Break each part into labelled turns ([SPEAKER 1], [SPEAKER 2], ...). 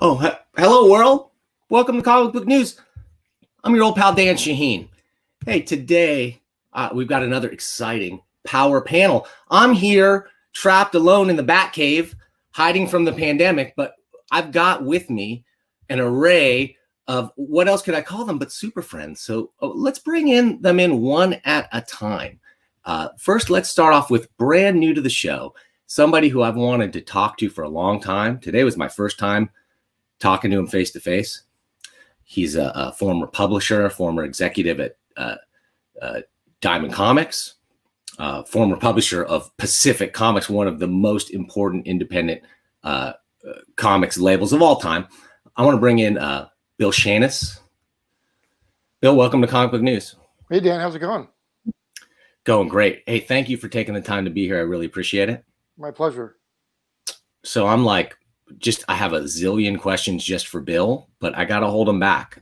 [SPEAKER 1] Oh, hello, world. Welcome to Comic Book News. I'm your old pal, Dan Shahin. Hey, today we've got another exciting power panel. I'm here trapped alone in the Batcave, hiding from the pandemic, but I've got with me an array of, what else could I call them but super friends. So let's bring them in one at a time. First, let's start off with brand new to the show, somebody who I've wanted to talk to for a long time. Today was my first time talking to him face to face. He's a former publisher, former executive at Diamond Comics, former publisher of Pacific Comics, one of the most important independent comics labels of all time. I want to bring in Bill Schanes. Bill, welcome to Comic Book News.
[SPEAKER 2] Hey, Dan, how's it going?
[SPEAKER 1] Going great. Hey, thank you for taking the time to be here. I really appreciate it.
[SPEAKER 2] My pleasure.
[SPEAKER 1] So I'm like, I have a zillion questions just for Bill, but I got to hold him back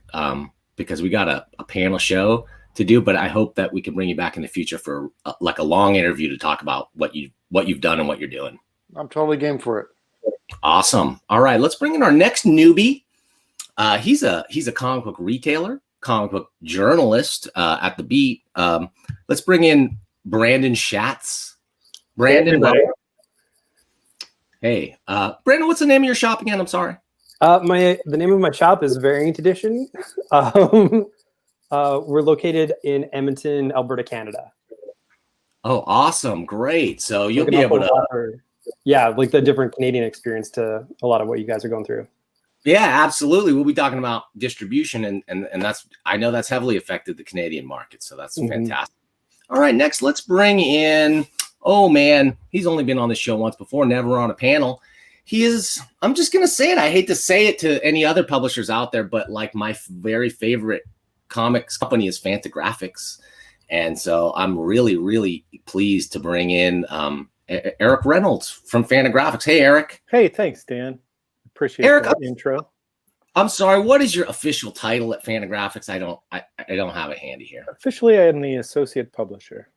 [SPEAKER 1] because we got a panel show to do. But I hope that we can bring you back in the future for like a long interview to talk about what you've done and what you're doing.
[SPEAKER 2] I'm totally game for it.
[SPEAKER 1] Awesome. All right, let's bring in our next newbie. He's a comic book retailer, comic book journalist at The Beat. Let's bring in Brandon Schatz. Brandon. Hey, Brandon, what's the name of your shop again? I'm sorry.
[SPEAKER 3] The name of my shop is Variant Edition. We're located in Edmonton, Alberta, Canada.
[SPEAKER 1] Oh, awesome. Great. So you'll be able to...
[SPEAKER 3] like the different Canadian experience to a lot of what you guys are going through.
[SPEAKER 1] Yeah, absolutely. We'll be talking about distribution and I know that's heavily affected the Canadian market. So that's fantastic. All right, next, let's bring in... Oh, man, he's only been on the show once before, never on a panel. I'm just going to say it. I hate to say it to any other publishers out there, but like my very favorite comics company is Fantagraphics. And so I'm really, really pleased to bring in Eric Reynolds from Fantagraphics. Hey, Eric.
[SPEAKER 4] Hey, thanks, Dan. Appreciate
[SPEAKER 1] Eric,
[SPEAKER 4] that intro.
[SPEAKER 1] I'm sorry. What is your official title at Fantagraphics? I don't have it handy here.
[SPEAKER 4] Officially, I am the associate publisher.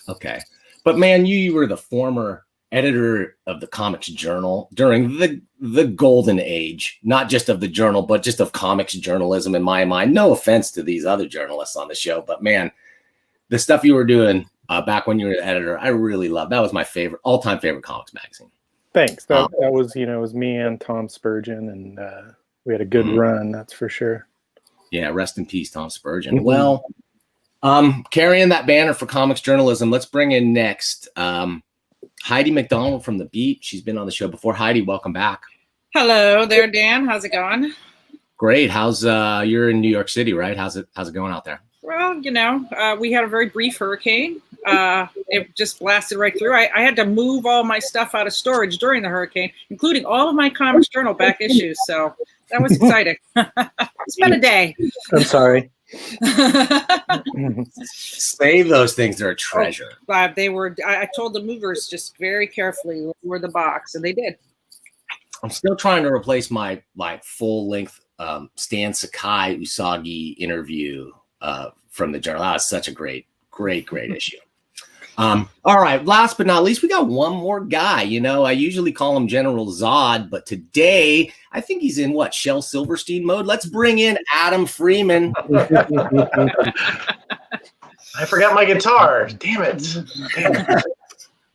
[SPEAKER 1] Okay. But man, you were the former editor of the Comics Journal during the golden age, not just of the journal, but just of comics journalism in my mind. No offense to these other journalists on the show, but man, the stuff you were doing back when you were the editor, I really loved. That was my all-time favorite comics magazine.
[SPEAKER 4] Thanks. That was, it was me and Tom Spurgeon, and we had a good run, that's for sure.
[SPEAKER 1] Yeah, rest in peace, Tom Spurgeon. Well, carrying that banner for comics journalism, let's bring in next Heidi McDonald from The Beat. She's been on the show before. Heidi, welcome back.
[SPEAKER 5] Hello there, Dan. How's it going?
[SPEAKER 1] Great. How's you're in New York City, right? How's it going out there?
[SPEAKER 5] Well, we had a very brief hurricane. It just blasted right through. I had to move all my stuff out of storage during the hurricane, including all of my Comics Journal back issues. So that was exciting. It's been a day.
[SPEAKER 3] I'm sorry.
[SPEAKER 1] Save those things. They're a treasure.
[SPEAKER 5] I told the movers just very carefully lower the box, and they did.
[SPEAKER 1] I'm still trying to replace my full length Stan Sakai Usagi interview from the journal. That was such a great issue. All right, last but not least, we got one more guy. I usually call him General Zod, but today I think he's in Shel Silverstein mode. Let's bring in Adam Freeman.
[SPEAKER 6] I forgot my guitar. Damn it.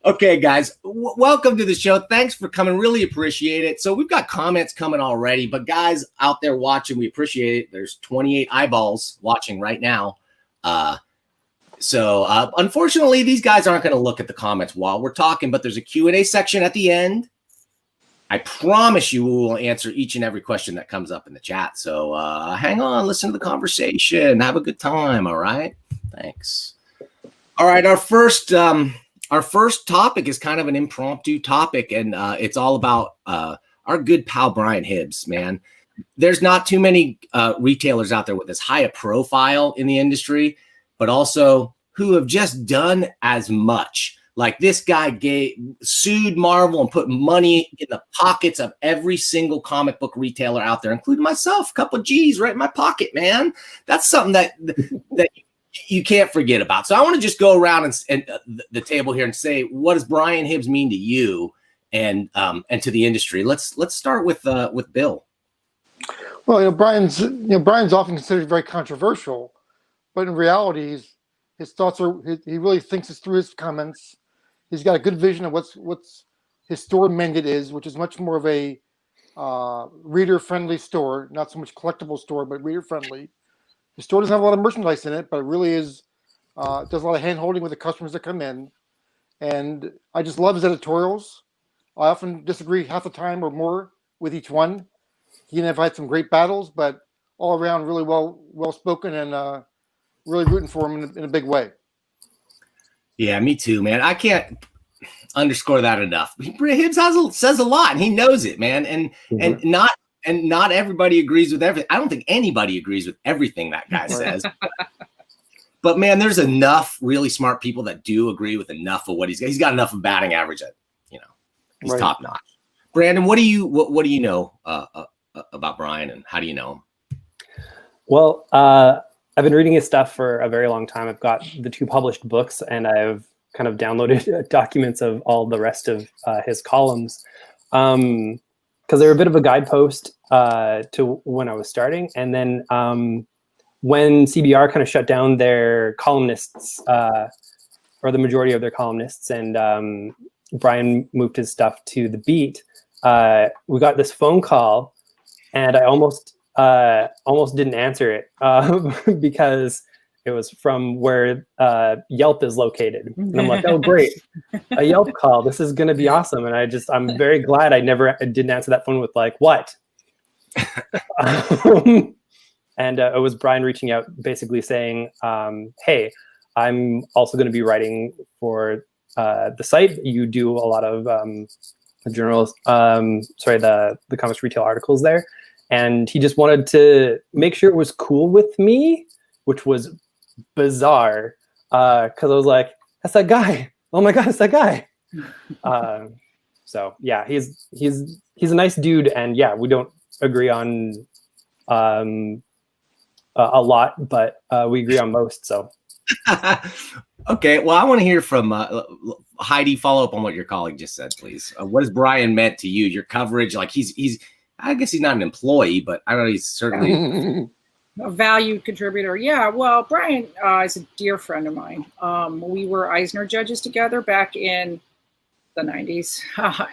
[SPEAKER 1] Okay, guys, welcome to the show. Thanks for coming. Really appreciate it. So we've got comments coming already, but guys out there watching, we appreciate it. There's 28 eyeballs watching right now. So unfortunately, these guys aren't going to look at the comments while we're talking, but there's a Q&A section at the end. I promise you we will answer each and every question that comes up in the chat. So hang on, listen to the conversation, have a good time. All right. Thanks. All right. Our first topic is kind of an impromptu topic, and it's all about our good pal, Brian Hibbs, man. There's not too many retailers out there with as high a profile in the industry, but also who have just done as much. Like this guy sued Marvel and put money in the pockets of every single comic book retailer out there, including myself. A couple of G's right in my pocket, man. That's something that you can't forget about. So I want to just go around and the table here and say, what does Brian Hibbs mean to you and to the industry? Let's start with Bill.
[SPEAKER 2] Well, Brian's often considered very controversial, but in reality, his thoughts are he really thinks it through his comments. He's got a good vision of what's his store mandate is, which is much more of a reader-friendly store, not so much collectible store, but reader-friendly. The store doesn't have a lot of merchandise in it, but it really is does a lot of hand-holding with the customers that come in. And I just love his editorials. I often disagree half the time or more with each one. He and I have had some great battles, but all around really well spoken and really rooting for him in a big way.
[SPEAKER 1] Yeah, me too, man. I can't underscore that enough. Hibbs says a lot, and he knows it, man. And not everybody agrees with everything. I don't think anybody agrees with everything that guy says. But man, there's enough really smart people that do agree with enough of what he's got. He's got enough of batting average that he's top notch. Brandon, what do you know about Brian, and how do you know him?
[SPEAKER 3] Well, I've been reading his stuff for a very long time. I've got the 2 published books, and I've kind of downloaded documents of all the rest of his columns, because they're a bit of a guidepost to when I was starting. And then when CBR kind of shut down their columnists, or the majority of their columnists, and Brian moved his stuff to the Beat, we got this phone call, and I almost didn't answer it because it was from where Yelp is located. And I'm like, oh, great, a Yelp call. This is going to be awesome. And I'm very glad I didn't answer that phone with like, what? And it was Brian reaching out, basically saying, hey, I'm also going to be writing for the site. You do a lot of the comics retail articles there. And he just wanted to make sure it was cool with me, which was bizarre, because I was like, that's that guy. Oh my God, it's that guy. So yeah, he's a nice dude, and yeah, we don't agree on a lot, but we agree on most. So
[SPEAKER 1] okay, well, I want to hear from Heidi. Follow up on what your colleague just said, please. What has Brian meant to you? Your coverage, like he's I guess he's not an employee, but I don't know, he's certainly
[SPEAKER 5] a valued contributor. Yeah, well, Brian is a dear friend of mine. We were Eisner judges together back in the 90s,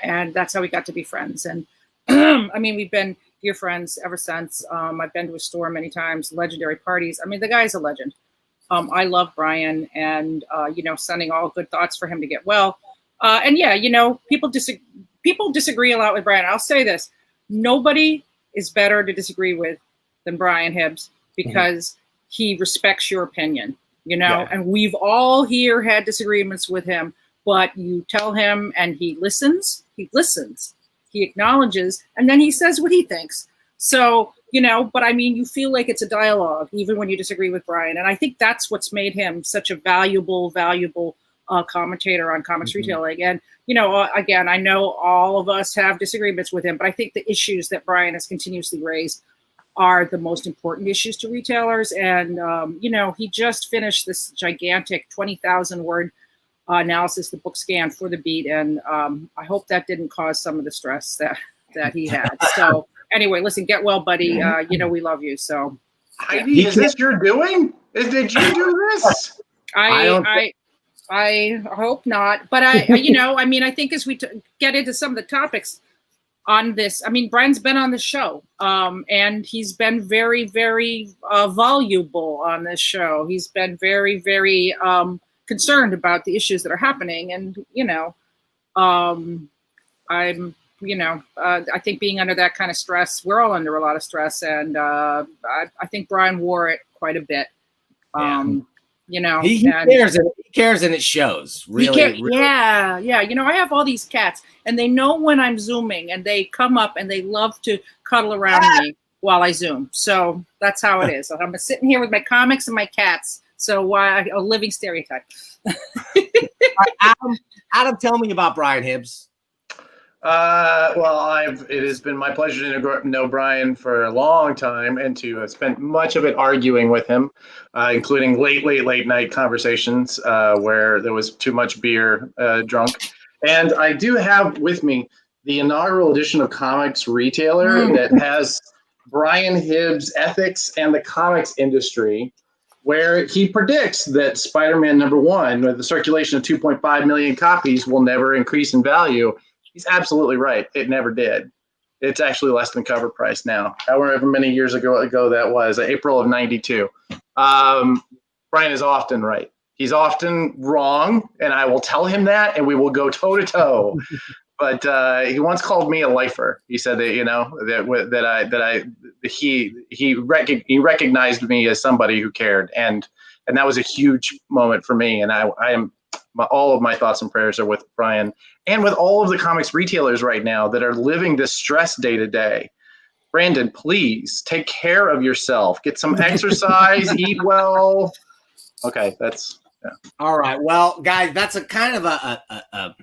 [SPEAKER 5] and that's how we got to be friends. And I mean, we've been dear friends ever since. I've been to his store many times, legendary parties. I mean, the guy's a legend. I love Brian, and sending all good thoughts for him to get well. And yeah, people disagree a lot with Brian. I'll say this: nobody is better to disagree with than Brian Hibbs, because he respects your opinion, and we've all here had disagreements with him, but you tell him and he listens, he acknowledges, and then he says what he thinks. So, but I mean, you feel like it's a dialogue, even when you disagree with Brian. And I think that's what's made him such a valuable commentator on comics retailing. And, again, I know all of us have disagreements with him, but I think the issues that Brian has continuously raised are the most important issues to retailers. And, he just finished this gigantic 20,000 word analysis, the book scan for the Beat. And I hope that didn't cause some of the stress that he had. So anyway, listen, get well, buddy. We love you. So
[SPEAKER 6] Heidi, is this your doing? Did you do this?
[SPEAKER 5] I hope not. But I think as we get into some of the topics on this, I mean, Brian's been on the show, and he's been very, very voluble on this show. He's been very, very concerned about the issues that are happening. And, I think being under that kind of stress, we're all under a lot of stress. And I think Brian wore it quite a bit.
[SPEAKER 1] He cares and it shows. Really.
[SPEAKER 5] Yeah. I have all these cats, and they know when I'm Zooming, and they come up and they love to cuddle around me while I Zoom. So that's how it is. I'm sitting here with my comics and my cats. So a living stereotype.
[SPEAKER 1] Adam, tell me about Brian Hibbs.
[SPEAKER 6] It has been my pleasure to know Brian for a long time, and to spend much of it arguing with him, including late night conversations where there was too much beer drunk. And I do have with me the inaugural edition of Comics Retailer that has Brian Hibbs' Ethics and the Comics Industry, where he predicts that Spider-Man #1, with the circulation of 2.5 million copies, will never increase in value. He's absolutely right. It never did. It's actually less than cover price now. However many years ago that was, April of '92. Brian is often right. He's often wrong, and I will tell him that, and we will go toe to toe. But he once called me a lifer. He said that he recognized me as somebody who cared, and that was a huge moment for me. And I am all of my thoughts and prayers are with Brian and with all of the comics retailers right now that are living this stress day to day. Brandon, please take care of yourself. Get some exercise. Eat well. Okay, that's yeah.
[SPEAKER 1] All right. Well, guys, that's a kind of a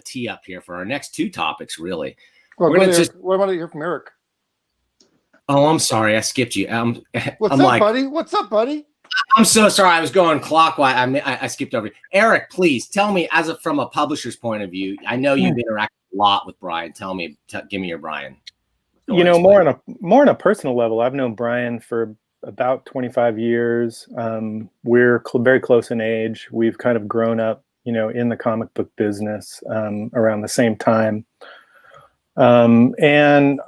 [SPEAKER 1] tee up here for our next two topics, really.
[SPEAKER 2] Well, what about hear from Eric?
[SPEAKER 1] Oh, I'm sorry. I skipped you.
[SPEAKER 2] What's up, buddy? What's up, buddy?
[SPEAKER 1] I'm so sorry. I was going clockwise. I skipped over you. Eric, please tell me, from a publisher's point of view, I know you've interacted a lot with Brian. Tell me, give me your Brian.
[SPEAKER 4] More on a personal level, I've known Brian for about 25 years. We're very close in age. We've kind of grown up, in the comic book business around the same time. And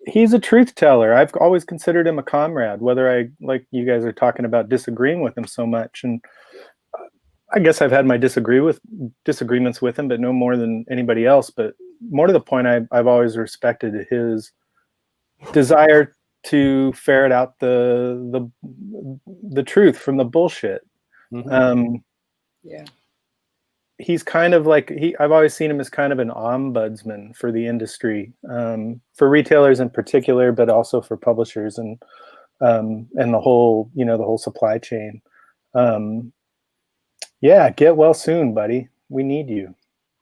[SPEAKER 4] he's a truth teller. I've always considered him a comrade, whether I, like you guys are talking about, disagreeing with him so much. And I guess I've had my disagreements with him, but no more than anybody else. But more to the point, I've always respected his desire to ferret out the truth from the bullshit.
[SPEAKER 1] Mm-hmm.
[SPEAKER 5] Yeah.
[SPEAKER 4] He's kind of like I've always seen him as kind of an ombudsman for the industry, for retailers in particular, but also for publishers and the whole the whole supply chain. Yeah, get well soon, buddy. We need you.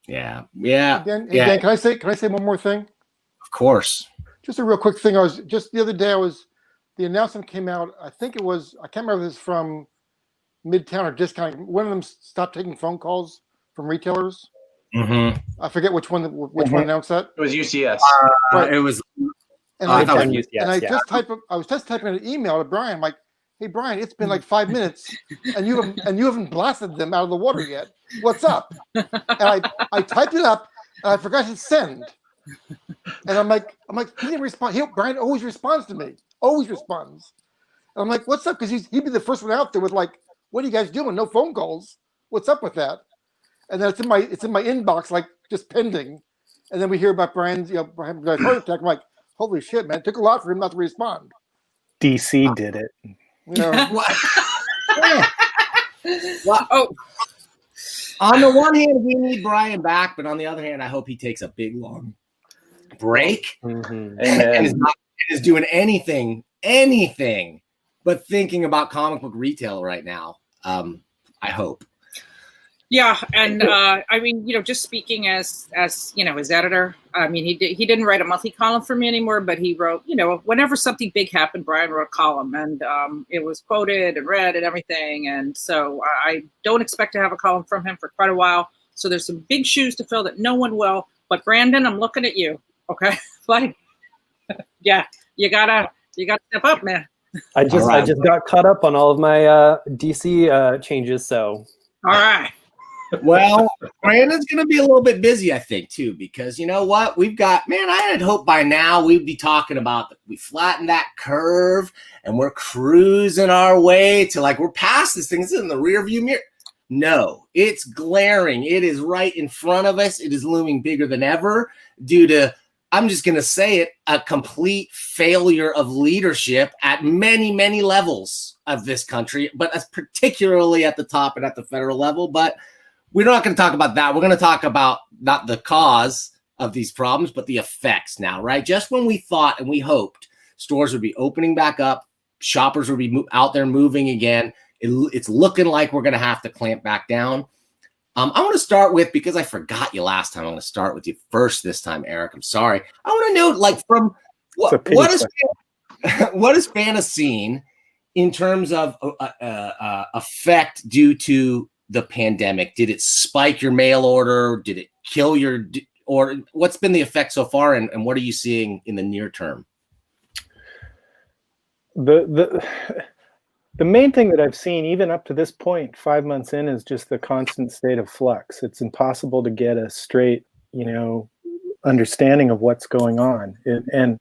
[SPEAKER 1] Yeah.
[SPEAKER 2] Dan, can I say one more thing?
[SPEAKER 1] Of course.
[SPEAKER 2] Just a real quick thing. The other day, the announcement came out. I think it was, I can't remember if it was from Midtown or Discount. One of them stopped taking phone calls from retailers.
[SPEAKER 1] Mm-hmm.
[SPEAKER 2] I forget which one announced that.
[SPEAKER 6] It was UCS.
[SPEAKER 2] Right.
[SPEAKER 1] It was.
[SPEAKER 2] And I was just typing an email to Brian, like, "Hey Brian, it's been like 5 minutes, and you haven't blasted them out of the water yet. What's up?" And I typed it up, and I forgot to send. And I'm like, he didn't respond. Brian always responds to me. Always responds. And I'm like, what's up? Because he'd be the first one out there with like, what are you guys doing? No phone calls. What's up with that? And then it's in my inbox, like just pending. And then we hear about Brian's, Brian's heart attack. I'm like, holy shit, man! It took a lot for him not to respond.
[SPEAKER 4] DC did it.
[SPEAKER 1] Well, on the one hand, we need Brian back, but on the other hand, I hope he takes a big long break and is doing anything but thinking about comic book retail right now. I hope.
[SPEAKER 5] Yeah, and I mean, just speaking as his editor, I mean, he didn't write a monthly column for me anymore, but he wrote, whenever something big happened, Brian wrote a column, and it was quoted and read and everything. And so I don't expect to have a column from him for quite a while. So there's some big shoes to fill that no one will. But Brandon, I'm looking at you. Okay, like, yeah, you gotta step up, man.
[SPEAKER 3] I just got caught up on all of my DC changes. So
[SPEAKER 5] all right.
[SPEAKER 1] Well, Brandon's going to be a little bit busy, I think, too, because you know what? We've got, I had hoped by now we'd be talking about we flattened that curve and we're cruising our way to we're past this thing. It's in the rear view mirror. No, it's glaring. It is right in front of us. It is looming bigger than ever due to, I'm just going to say it, a complete failure of leadership at many, many levels of this country, but particularly at the top and at the federal level. But we're not going to talk about that. We're going to talk about not the cause of these problems, but the effects now, right? Just when we thought and we hoped stores would be opening back up, shoppers would be out there moving again, it's looking like we're going to have to clamp back down. I want to start with, because I forgot you last time, I'm going to start with you first this time, Eric. I'm sorry. I want to know, from what is Fana seen in terms of effect due to the pandemic? Did it spike your mail order? Did it kill your order? What's been the effect so far, and what are you seeing in the near term?
[SPEAKER 4] The main thing that I've seen, even up to this point, 5 months in, is just the constant state of flux. It's impossible to get a straight, understanding of what's going on. And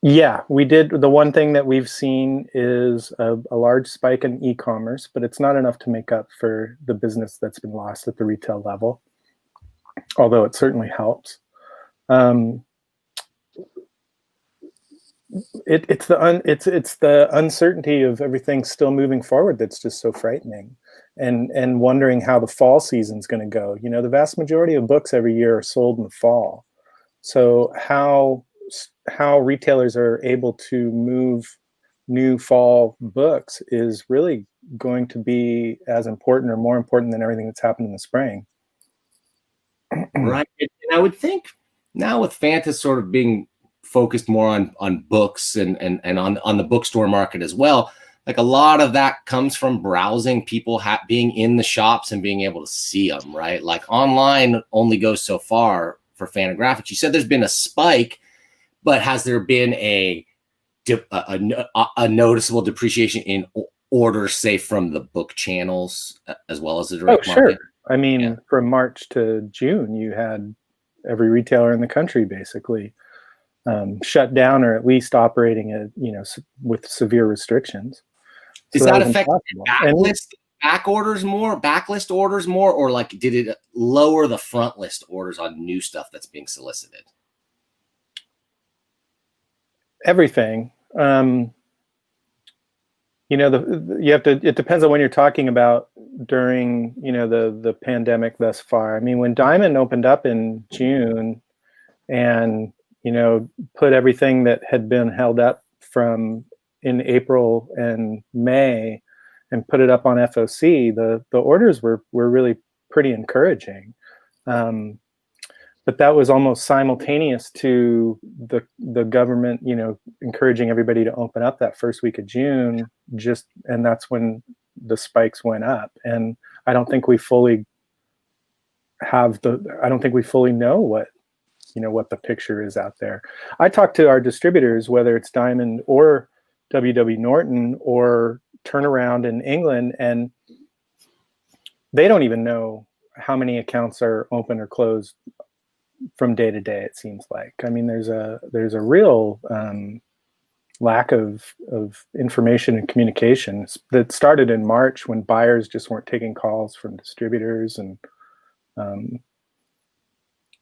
[SPEAKER 4] yeah, we did. The one thing that we've seen is a large spike in e-commerce, but it's not enough to make up for the business that's been lost at the retail level, although it certainly helps. It's the uncertainty of everything still moving forward that's just so frightening, and wondering how the fall season's going to go. The vast majority of books every year are sold in the fall, so how retailers are able to move new fall books is really going to be as important or more important than everything that's happened in the spring.
[SPEAKER 1] Right, and I would think now with Fanta sort of being focused more on books and on the bookstore market as well, like a lot of that comes from browsing, people being in the shops and being able to see them, right? Like online only goes so far for Fantagraphics. You said there's been a spike, but has there been a noticeable depreciation in orders, say, from the book channels as well as the direct market?
[SPEAKER 4] I mean, from March to June, you had every retailer in the country basically shut down, or at least operating at, with severe restrictions.
[SPEAKER 1] Is that affecting backlist orders more, or like did it lower the front list orders on new stuff that's being solicited?
[SPEAKER 4] Everything. It depends on when you're talking about during, the pandemic thus far. I mean, when Diamond opened up in June and, put everything that had been held up from in April and May and put it up on FOC, the orders were really pretty encouraging. But that was almost simultaneous to the government, encouraging everybody to open up that first week of June, and that's when the spikes went up. And I don't think we fully know what the picture is out there. I talked to our distributors, whether it's Diamond or WW Norton or Turnaround in England, and they don't even know how many accounts are open or closed from day to day. It seems like, I mean, there's a real lack of information and communication that started in March when buyers just weren't taking calls from distributors, and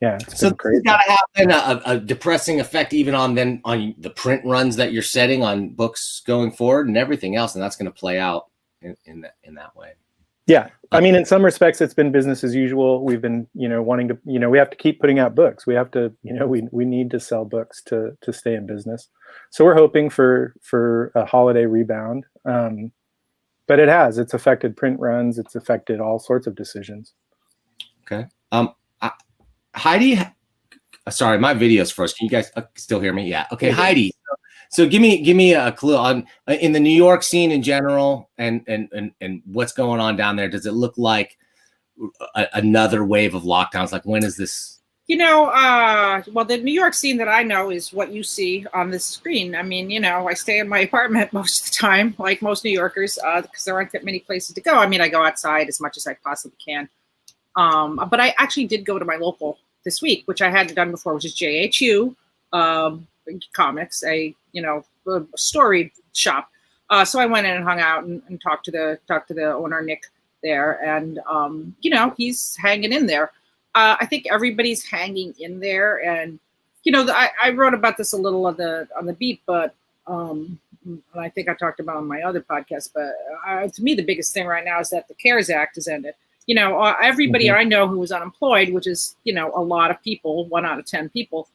[SPEAKER 4] it's been crazy.
[SPEAKER 1] It's got to have a depressing effect even on the print runs that you're setting on books going forward and everything else, and that's going to play out in that way.
[SPEAKER 4] Yeah, I mean, in some respects, it's been business as usual. We've been, wanting to, we have to keep putting out books. We have to, we need to sell books to stay in business. So we're hoping for a holiday rebound. But it's affected print runs. It's affected all sorts of decisions.
[SPEAKER 1] Okay. Heidi, sorry, my video's frozen. Can you guys still hear me? Yeah. Okay, Heidi. So give me a clue on in the New York scene in general, and what's going on down there. Does it look like another wave of lockdowns? Like, when is this?
[SPEAKER 5] Well, the New York scene that I know is what you see on this screen. I mean, I stay in my apartment most of the time, like most New Yorkers, because there aren't that many places to go. I mean, I go outside as much as I possibly can. But I actually did go to my local this week, which I hadn't done before, which is JHU Comics, a story shop. So I went in and hung out and talked to the owner, Nick, there, and he's hanging in there. I think everybody's hanging in there, and I wrote about this a little on the beat, but and I think I talked about it on my other podcast. But to me, the biggest thing right now is that the CARES Act has ended. Everybody I know who was unemployed, which is a lot of people, 1 out of 10 people,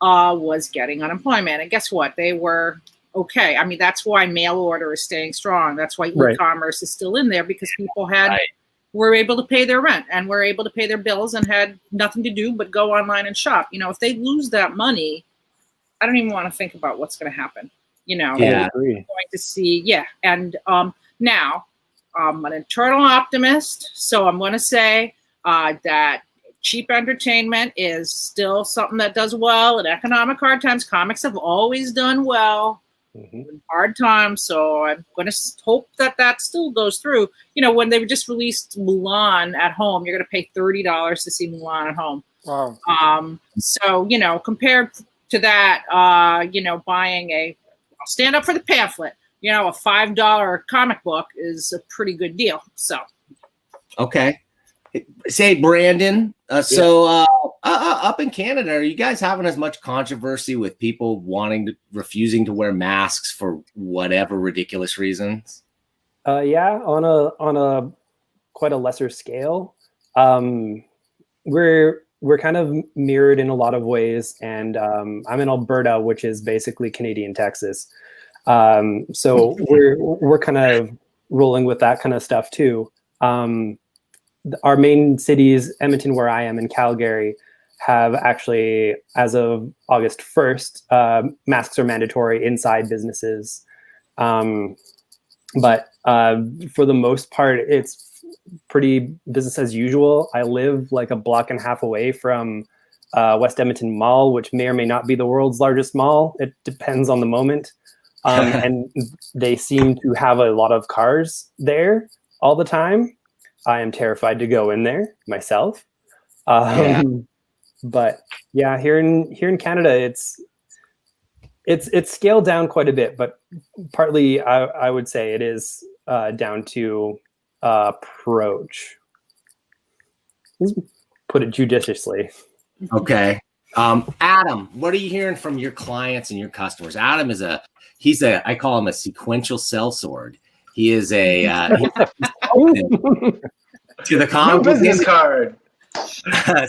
[SPEAKER 5] was getting unemployment, and guess what? They were okay. I mean, that's why mail order is staying strong. That's why e-commerce is still in there, because people were able to pay their rent and were able to pay their bills and had nothing to do but go online and shop. If they lose that money, I don't even want to think about what's going to happen.
[SPEAKER 1] Yeah,
[SPEAKER 5] we're going to see. And now I'm an eternal optimist, so I'm going to say that cheap entertainment is still something that does well in economic hard times. Comics have always done well. hard times. So I'm going to hope that still goes through. When they just released Mulan at home, you're going to pay $30 to see Mulan at home.
[SPEAKER 2] Wow.
[SPEAKER 5] So, compared to that, buying I'll stand up for the pamphlet, a $5 comic book is a pretty good deal. So.
[SPEAKER 1] Okay. Say, Brandon, so up in Canada, are you guys having as much controversy with people refusing to wear masks for whatever ridiculous reasons?
[SPEAKER 3] Yeah, on a quite a lesser scale. We're kind of mirrored in a lot of ways, and I'm in Alberta, which is basically Canadian Texas. So we're kind of rolling with that kind of stuff too. Our main cities, Edmonton, where I am, and Calgary, have actually, as of August 1st, masks are mandatory inside businesses. But for the most part, it's pretty business as usual. I live like a block and a half away from West Edmonton Mall, which may or may not be the world's largest mall. It depends on the moment. And they seem to have a lot of cars there all the time. I am terrified to go in there myself. But yeah, here in Canada, it's scaled down quite a bit, but partly I would say it is down to approach. Let's put it judiciously.
[SPEAKER 1] Okay. Adam, what are you hearing from your clients and your customers? Adam I call him a sequential sellsword. He is to the common
[SPEAKER 6] business card.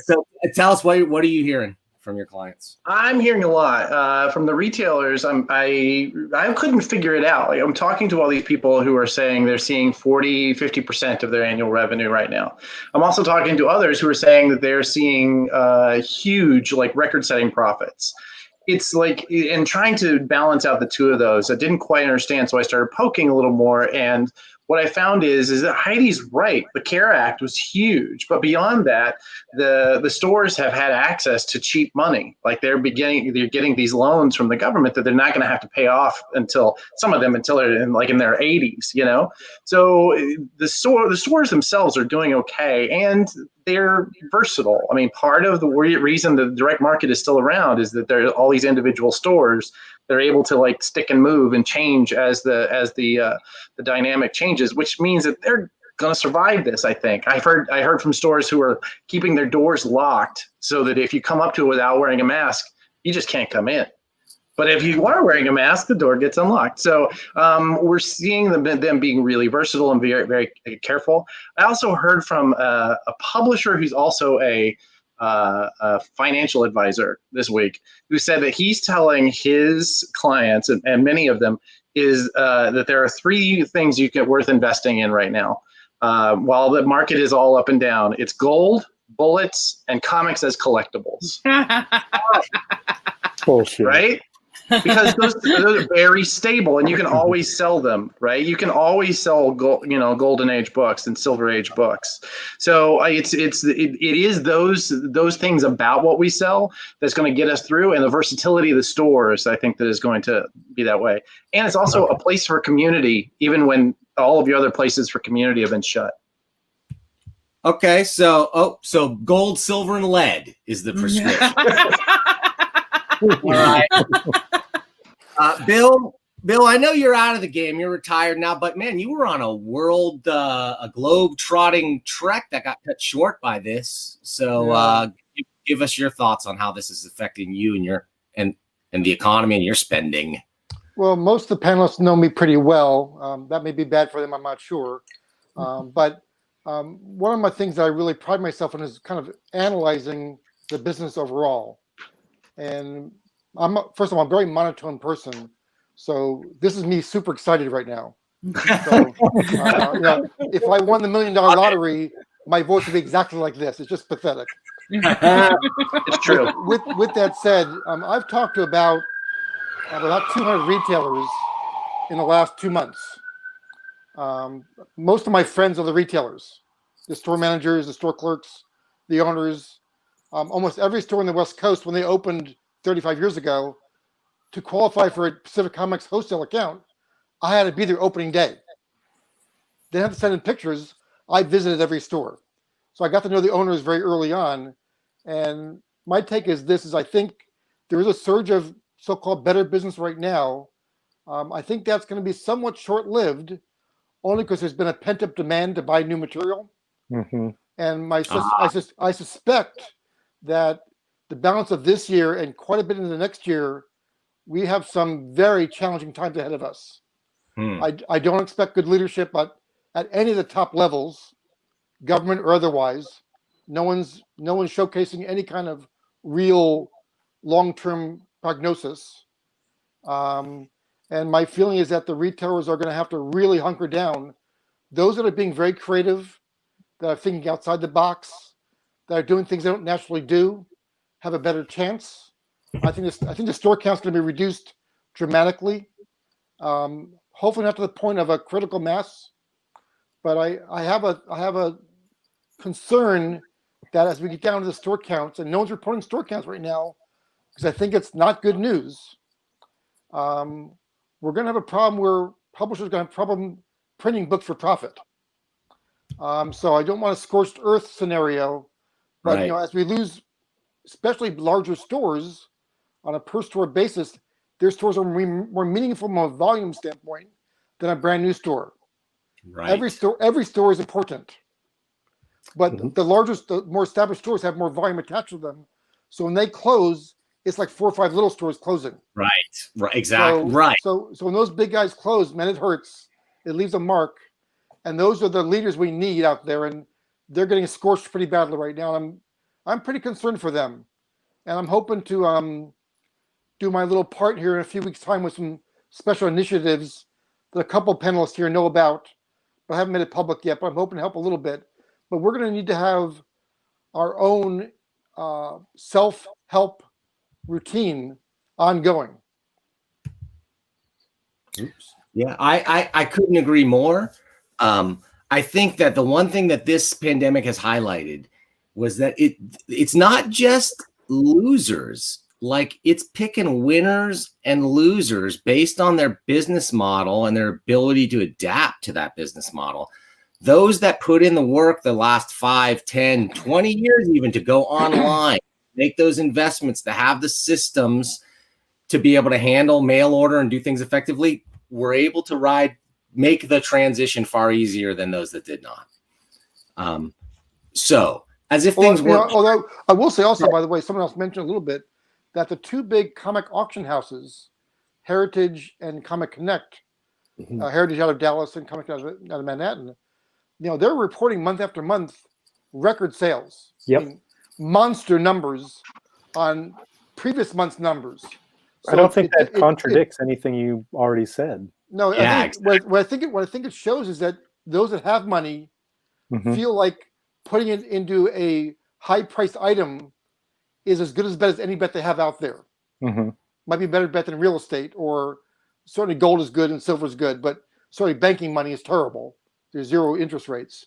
[SPEAKER 1] So tell us, what are you hearing from your clients?
[SPEAKER 6] I'm hearing a lot from the retailers. I couldn't figure it out. Like, I'm talking to all these people who are saying they're seeing 50% of their annual revenue right now. I'm also talking to others who are saying that they're seeing huge, like, record-setting profits. It's like, and trying to balance out the two of those, I didn't quite understand, so I started poking a little more. And what I found is that Heidi's right. The CARE Act was huge, but beyond that, the stores have had access to cheap money. Like, they're getting these loans from the government that they're not going to have to pay off until they're in their 80s. So the stores themselves are doing okay, and they're versatile. I mean, part of the reason the direct market is still around is that there are all these individual stores. They're able to, like, stick and move and change as the dynamic changes, which means that they're going to survive this. I think I heard from stores who are keeping their doors locked so that if you come up to it without wearing a mask, you just can't come in. But if you are wearing a mask, the door gets unlocked. So we're seeing them being really versatile and very, very careful. I also heard from a publisher who's also a financial advisor this week, who said that he's telling his clients, and many of them, is that there are three things you get worth investing in right now. While the market is all up and down, it's gold, bullets, and comics as collectibles.
[SPEAKER 4] Bullshit.
[SPEAKER 6] Right? Because those are very stable, and you can always sell them, right? You can always sell golden age books and silver age books. So it is those things about what we sell that's going to get us through, and the versatility of the stores, I think, that is going to be that way. And it's also a place for community, even when all of your other places for community have been shut.
[SPEAKER 1] Okay, so gold, silver, and lead is the prescription. All right. Bill, I know you're out of the game. You're retired now, but man, you were on a globe-trotting trek that got cut short by this. So give us your thoughts on how this is affecting you and the economy and your spending.
[SPEAKER 2] Well, most of the panelists know me pretty well. That may be bad for them, I'm not sure. But one of my things that I really pride myself on is kind of analyzing the business overall. And first of all, I'm a very monotone person. So this is me super excited right now. So, if I won the $1 million lottery, my voice would be exactly like this. It's just pathetic.
[SPEAKER 6] It's true.
[SPEAKER 2] With that said, I've talked to about 200 retailers in the last 2 months. Most of my friends are the retailers, the store managers, the store clerks, the owners. Almost every store on the West Coast, when they opened 35 years ago, to qualify for a Pacific Comics wholesale account, I had to be there opening day. They didn't have to send in pictures. I visited every store. So I got to know the owners very early on. And my take is this, is I think there is a surge of so-called better business right now. I think that's going to be somewhat short-lived, only because there's been a pent-up demand to buy new material.
[SPEAKER 4] Mm-hmm.
[SPEAKER 2] And I suspect that the balance of this year and quite a bit into the next year, we have some very challenging times ahead of us. I don't expect good leadership at any of the top levels, government or otherwise. No one's showcasing any kind of real long-term prognosis. And my feeling is that the retailers are going to have to really hunker down. Those that are being very creative, that are thinking outside the box, that are doing things they don't naturally do, have a better chance. I think the store count's going to be reduced dramatically. Hopefully not to the point of a critical mass, but I have a concern that as we get down to the store counts, and no one's reporting store counts right now, because I think it's not good news. We're going to have a problem where publishers are going to have a problem printing books for profit. So I don't want a scorched earth scenario, but
[SPEAKER 1] Right.
[SPEAKER 2] as we lose, especially larger stores on a per store basis, their stores are more meaningful from a volume standpoint than a brand new store.
[SPEAKER 1] Right.
[SPEAKER 2] Every store is important, but the more established stores have more volume attached to them. So when they close, it's like 4 or 5 little stores closing.
[SPEAKER 1] Right. Exactly. Right.
[SPEAKER 2] So when those big guys close, man, it hurts. It leaves a mark, and those are the leaders we need out there, and they're getting scorched pretty badly right now. I'm pretty concerned for them, and I'm hoping to do my little part here in a few weeks' time with some special initiatives that a couple of panelists here know about, but I haven't made it public yet. But I'm hoping to help a little bit. But we're going to need to have our own self-help routine ongoing.
[SPEAKER 1] Oops. Yeah, I couldn't agree more. I think that the one thing that this pandemic has highlighted was that it's not just losers. Like, it's picking winners and losers based on their business model and their ability to adapt to that business model. Those that put in the work the last 5, 10, 20 years even to go online, make those investments, to have the systems to be able to handle mail order and do things effectively, were able to make the transition far easier than those that did not. So as if things work.
[SPEAKER 2] Although I will say also, by the way, someone else mentioned a little bit that the 2 big comic auction houses, Heritage and Comic Connect, Heritage out of Dallas and Comic out of Manhattan, they're reporting month after month record sales.
[SPEAKER 3] Yep.
[SPEAKER 2] I mean, monster numbers on previous month's numbers. So
[SPEAKER 4] I don't think that contradicts anything you already said.
[SPEAKER 2] No,
[SPEAKER 1] Yeah,
[SPEAKER 2] what I think it shows is that those that have money feel like putting it into a high-priced item is as good as bet as any bet they have out there. Might be a better bet than real estate, or certainly gold is good and silver is good, but certainly banking money is terrible. There's 0 interest rates.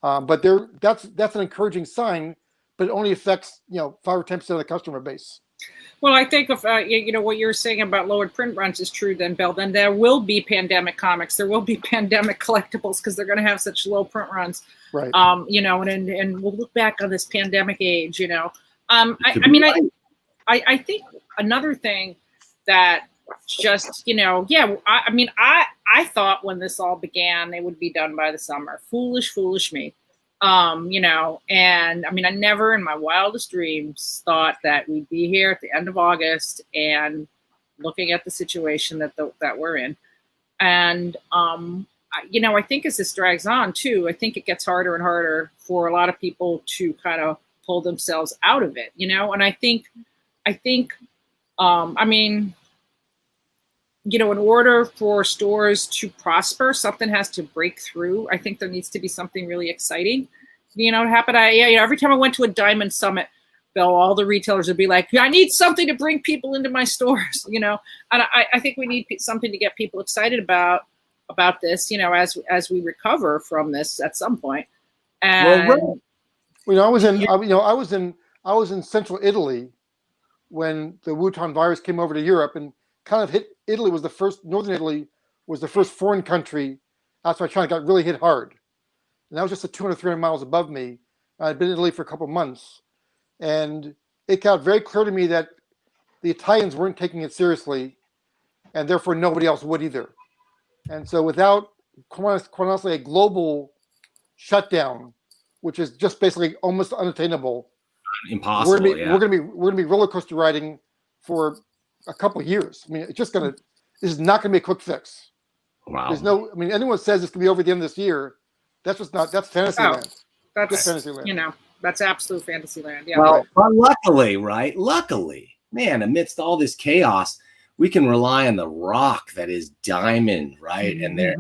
[SPEAKER 2] But that's an encouraging sign, but it only affects 5 or 10% of the customer base.
[SPEAKER 5] Well, I think if what you're saying about lowered print runs is true, then Bill, then there will be pandemic comics, there will be pandemic collectibles, because they're going to have such low print runs.
[SPEAKER 2] Right.
[SPEAKER 5] And we'll look back on this pandemic age. I think another thing that just I thought when this all began it would be done by the summer. Foolish me. And I never in my wildest dreams thought that we'd be here at the end of August and looking at the situation that we're in. And, I think as this drags on too, I think it gets harder and harder for a lot of people to kind of pull themselves out of it, and I think, in order for stores to prosper, something has to break through. I think there needs to be something really exciting, to happen. Every time I went to a Diamond Summit, Bill, all the retailers would be like, I need something to bring people into my stores, and I think we need something to get people excited about this, as we recover from this at some point. And
[SPEAKER 2] I was in Central Italy when the Wuhan virus came over to Europe, and kind of hit Italy was the first, Northern Italy was the first foreign country outside China got really hit hard. And that was just 200, 300 miles above me. I'd been in Italy for a couple of months. And it got very clear to me that the Italians weren't taking it seriously, and therefore nobody else would either. And so without, quite honestly, a global shutdown, which is just basically almost unattainable,
[SPEAKER 1] Impossible.
[SPEAKER 2] we're gonna be roller coaster riding for a couple of years. I mean, this is not gonna be a quick fix.
[SPEAKER 1] Wow.
[SPEAKER 2] Anyone says it's gonna be over the end of this year, that's fantasy land.
[SPEAKER 5] That's
[SPEAKER 2] fantasy land.
[SPEAKER 5] That's absolute fantasy land. Yeah.
[SPEAKER 1] Well, but luckily, man, amidst all this chaos, we can rely on the rock that is Diamond, right? And they're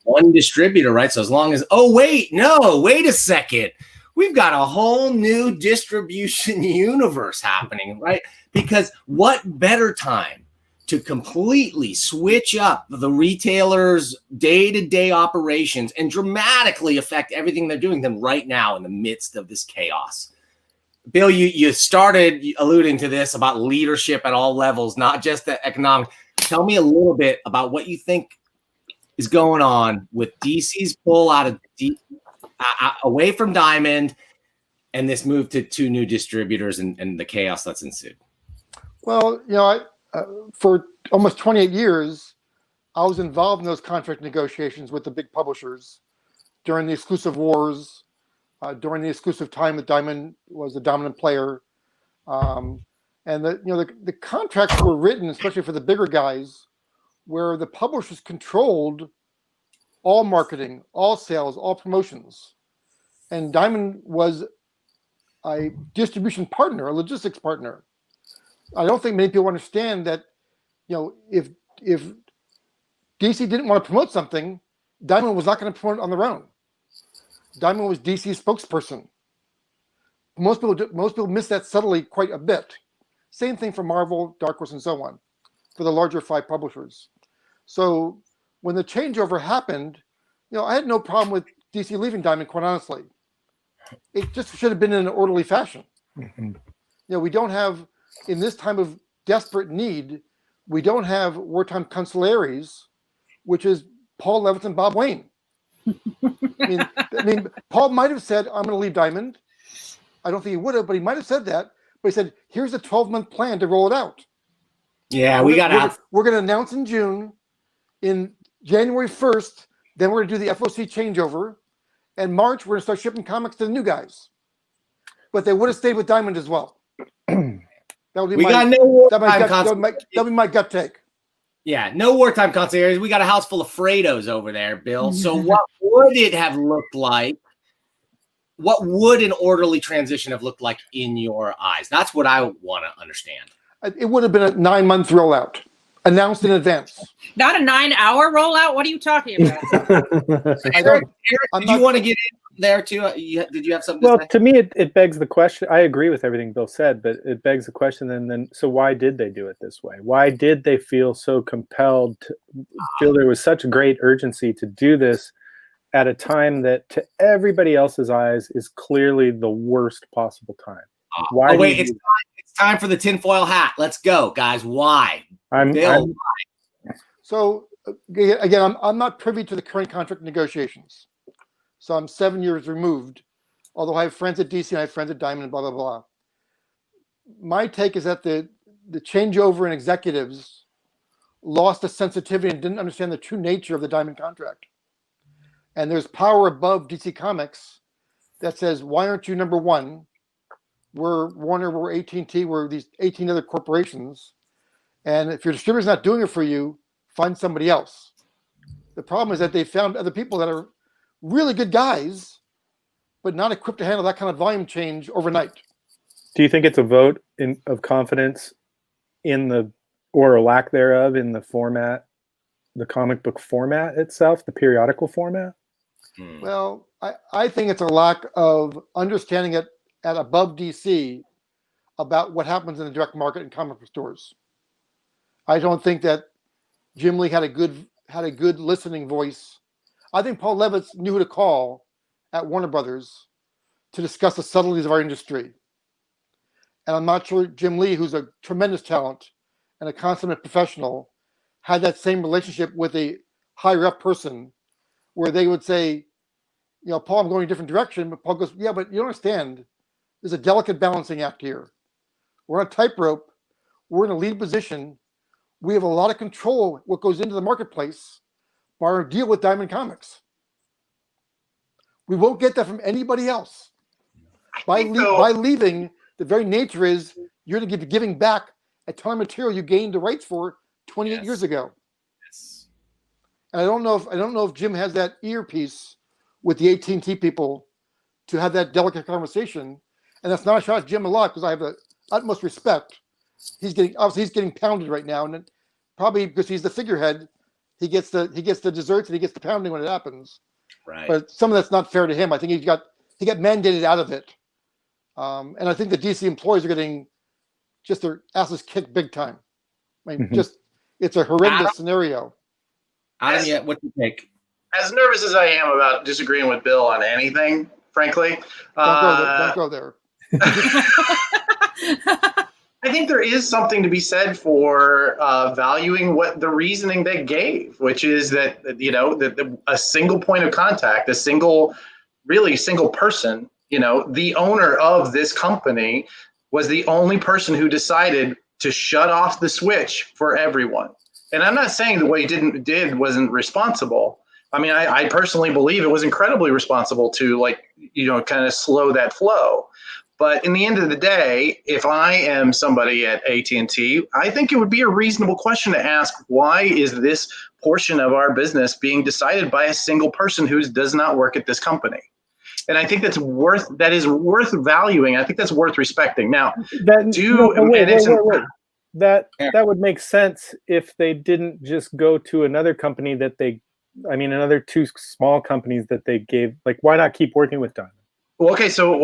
[SPEAKER 1] one distributor, right? So as long as, wait a second. We've got a whole new distribution universe happening, right? Because what better time to completely switch up the retailers' day-to-day operations and dramatically affect everything they're doing than right now in the midst of this chaos? Bill, you started alluding to this about leadership at all levels, not just the economic. Tell me a little bit about what you think is going on with DC's pull out of away from Diamond and this move to two new distributors and the chaos that's ensued.
[SPEAKER 2] Well, for almost 28 years, I was involved in those contract negotiations with the big publishers during the exclusive wars, during the exclusive time that Diamond was the dominant player. And the contracts were written, especially for the bigger guys, where the publishers controlled all marketing, all sales, all promotions. And Diamond was a distribution partner, a logistics partner. I don't think many people understand that, if DC didn't want to promote something, Diamond was not going to promote it on their own. Diamond was DC's spokesperson. Most people miss that subtly quite a bit. Same thing for Marvel, Dark Horse, and so on, for the larger 5 publishers. So when the changeover happened, I had no problem with DC leaving Diamond, quite honestly. It just should have been in an orderly fashion. Mm-hmm. We don't have, in this time of desperate need, we don't have wartime consigliaries, which is Paul Levitz and Bob Wayne. I mean, Paul might have said, I'm going to leave Diamond. I don't think he would have, but he might have said that. But he said, here's a 12-month plan to roll it out.
[SPEAKER 1] Yeah,
[SPEAKER 2] we're going to announce in June. In January 1st, then we're going to do the FOC changeover. And March, we're going to start shipping comics to the new guys. But they would have stayed with Diamond as well. That would be my gut take.
[SPEAKER 1] Yeah, no wartime concierge. We got a house full of Fredos over there, Bill. So what would it have looked like? What would an orderly transition have looked like in your eyes? That's what I want to understand.
[SPEAKER 2] It would have been a 9-month rollout, announced in advance.
[SPEAKER 5] Not a 9-hour rollout? What are you talking about?
[SPEAKER 1] Eric, did you want to get in there too? Did you have something to say?
[SPEAKER 4] To me, it begs the question. I agree with everything Bill said, but it begs the question then, so why did they do it this way? Why did they feel so compelled to feel there was such great urgency to do this at a time that to everybody else's eyes is clearly the worst possible time? Why?
[SPEAKER 1] It's time for the tinfoil hat. Let's go, guys. Why?
[SPEAKER 2] So again, I'm not privy to the current contract negotiations. So I'm 7 years removed, although I have friends at DC and I have friends at Diamond and blah, blah, blah. My take is that the changeover in executives lost the sensitivity and didn't understand the true nature of the Diamond contract. And there's power above DC Comics that says, why aren't you number one? We're Warner, we're AT&T, we're these 18 other corporations. And if your distributor's not doing it for you, find somebody else. The problem is that they found other people that are really good guys, but not equipped to handle that kind of volume change overnight.
[SPEAKER 4] Do you think it's a vote of confidence in the, or a lack thereof, in the format, the comic book format itself, the periodical format?
[SPEAKER 2] Well, I think it's a lack of understanding it at above DC about what happens in the direct market and comic book stores. I don't think that Jim Lee had a good listening voice. I think Paul Levitz knew who to call at Warner Brothers to discuss the subtleties of our industry. And I'm not sure Jim Lee, who's a tremendous talent and a consummate professional had that same relationship with a higher up person where they would say, Paul, I'm going a different direction. But Paul goes, yeah, but you don't understand. There's a delicate balancing act here. We're on a tightrope. We're in a lead position. We have a lot of control what goes into the marketplace by our deal with Diamond Comics. We won't get that from anybody else. By leaving, the very nature is you're going to be giving back a ton of material you gained the rights for 28 years ago.
[SPEAKER 1] Yes.
[SPEAKER 2] And I don't know if Jim has that earpiece with the AT&T people to have that delicate conversation. And that's not a shot at Jim a lot because I have the utmost respect. He's getting pounded right now, and probably because he's the figurehead, he gets the desserts and he gets the pounding when it happens.
[SPEAKER 1] Right.
[SPEAKER 2] But some of that's not fair to him. I think he got mandated out of it, and I think the DC employees are getting just their asses kicked big time. I mean, it's a horrendous scenario.
[SPEAKER 1] Adam, what do you think?
[SPEAKER 6] As nervous as I am about disagreeing with Bill on anything, frankly,
[SPEAKER 2] don't go there.
[SPEAKER 6] I think there is something to be said for valuing what the reasoning they gave, which is that a single point of contact, a single person, the owner of this company was the only person who decided to shut off the switch for everyone. And I'm not saying that what he did wasn't responsible. I mean, I personally believe it was incredibly responsible to kind of slow that flow. But in the end of the day, if I am somebody at AT&T, I think it would be a reasonable question to ask, why is this portion of our business being decided by a single person who does not work at this company? And I think that is worth valuing. I think that's worth respecting. Now,
[SPEAKER 4] that would make sense if they didn't just go to another company another two small companies that they gave. Like, why not keep working with Diamond?
[SPEAKER 6] Okay, so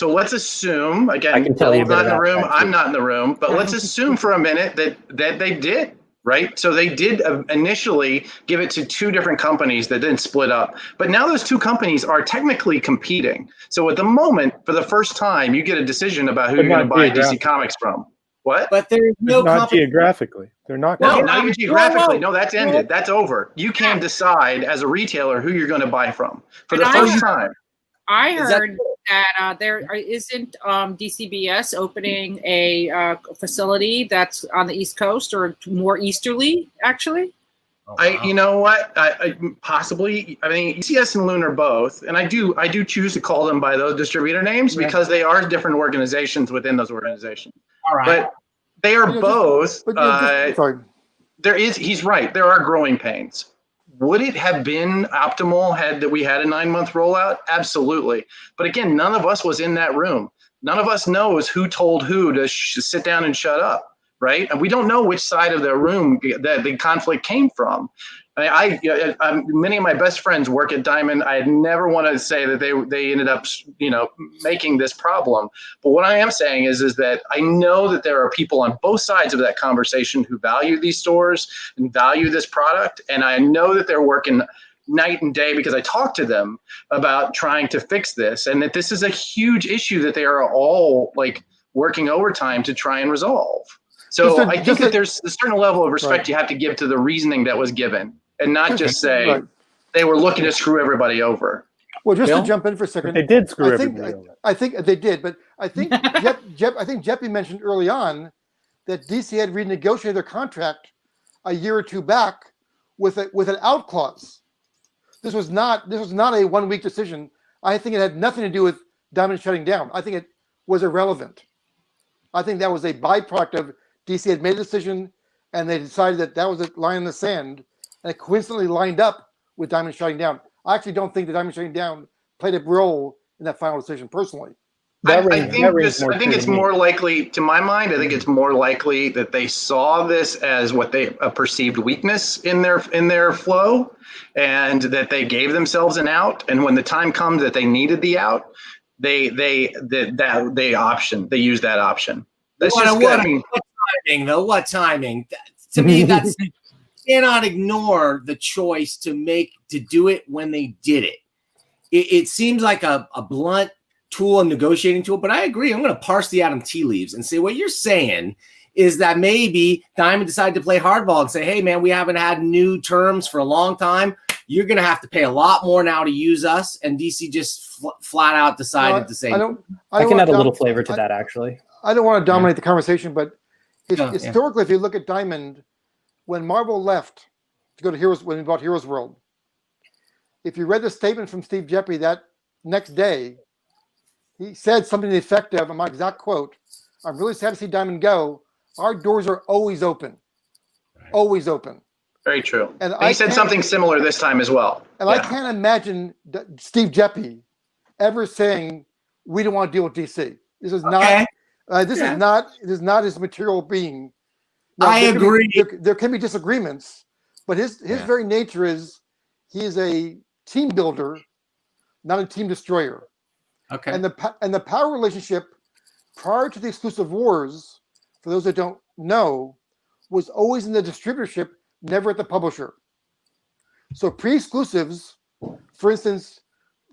[SPEAKER 6] let's assume, again,
[SPEAKER 3] I can tell you
[SPEAKER 6] not in the room,
[SPEAKER 3] that,
[SPEAKER 6] I'm not in the room, but let's assume for a minute that they did, right? So they did initially give it to two different companies that didn't split up, but now those two companies are technically competing. So at the moment, for the first time, you get a decision about who you're going to buy DC Comics from. What?
[SPEAKER 1] But there's no
[SPEAKER 4] not geographically. They're not.
[SPEAKER 6] No, not even geographically. No, that's ended. That's over. You can decide as a retailer who you're going to buy from for the first time.
[SPEAKER 5] I heard that there isn't DCBS opening a facility that's on the East Coast or more easterly, actually.
[SPEAKER 1] Oh, wow.
[SPEAKER 6] You know what? Possibly. I mean, ECS and Loon are both, and I do choose to call them by those distributor names because they are different organizations within those organizations.
[SPEAKER 1] All right.
[SPEAKER 6] But they are both.
[SPEAKER 2] Sorry.
[SPEAKER 6] He's right. There are growing pains. Would it have been optimal had we had a 9-month rollout? Absolutely. But again, none of us was in that room. None of us knows who told who to sit down and shut up, right? And we don't know which side of the room that the conflict came from. Many of my best friends work at Diamond. I never want to say that they ended up, making this problem. But what I am saying is that I know that there are people on both sides of that conversation who value these stores and value this product. And I know that they're working night and day because I talk to them about trying to fix this, and that this is a huge issue that they are all working overtime to try and resolve. So I think that there's a certain level of respect you have to give to the reasoning that was given, and not just say they were looking to screw everybody over.
[SPEAKER 2] Well, just to jump in for a second,
[SPEAKER 4] they did screw everybody over.
[SPEAKER 2] I think they did, but I think Jeppy mentioned early on that DC had renegotiated their contract a year or two back with an out clause. This was not a 1-week decision. I think it had nothing to do with Diamond shutting down. I think it was irrelevant. I think that was a byproduct of DC had made a decision, and they decided that was a line in the sand, and it coincidentally lined up with Diamond shutting down. I actually don't think that Diamond shutting down played a role in that final decision personally.
[SPEAKER 6] I think it's more likely, to my mind, I think it's more likely that they saw this as a perceived weakness in their flow, and that they gave themselves an out. And when the time comes that they needed the out, they use that option. That's
[SPEAKER 1] what timing, though? What timing? To me, that's you cannot ignore the choice to do it when they did it. It seems like a blunt tool, a negotiating tool, but I agree. I'm going to parse the Adam tea leaves and say what you're saying is that maybe Diamond decided to play hardball and say, hey, man, we haven't had new terms for a long time. You're going to have to pay a lot more now to use us. And DC just flat out decided to say,
[SPEAKER 3] I can add a little flavor to that, actually.
[SPEAKER 2] I don't want to dominate the conversation, but historically, if you look at Diamond, when Marvel left to go to Heroes, when he bought Heroes World, if you read the statement from Steve Jeppy that next day, he said something to the effect of, my exact quote, I'm really sad to see Diamond go. Our doors are always open. Right. Always open.
[SPEAKER 6] Very true. And he said something similar this time as well.
[SPEAKER 2] And I can't imagine Steve Jeppy ever saying, we don't want to deal with DC. This is not this is not his material being. Now,
[SPEAKER 1] I agree.
[SPEAKER 2] There can be disagreements, but his very nature is he is a team builder, not a team destroyer.
[SPEAKER 1] Okay.
[SPEAKER 2] And the power relationship prior to the exclusive wars, for those that don't know, was always in the distributorship, never at the publisher. So pre-exclusives, for instance,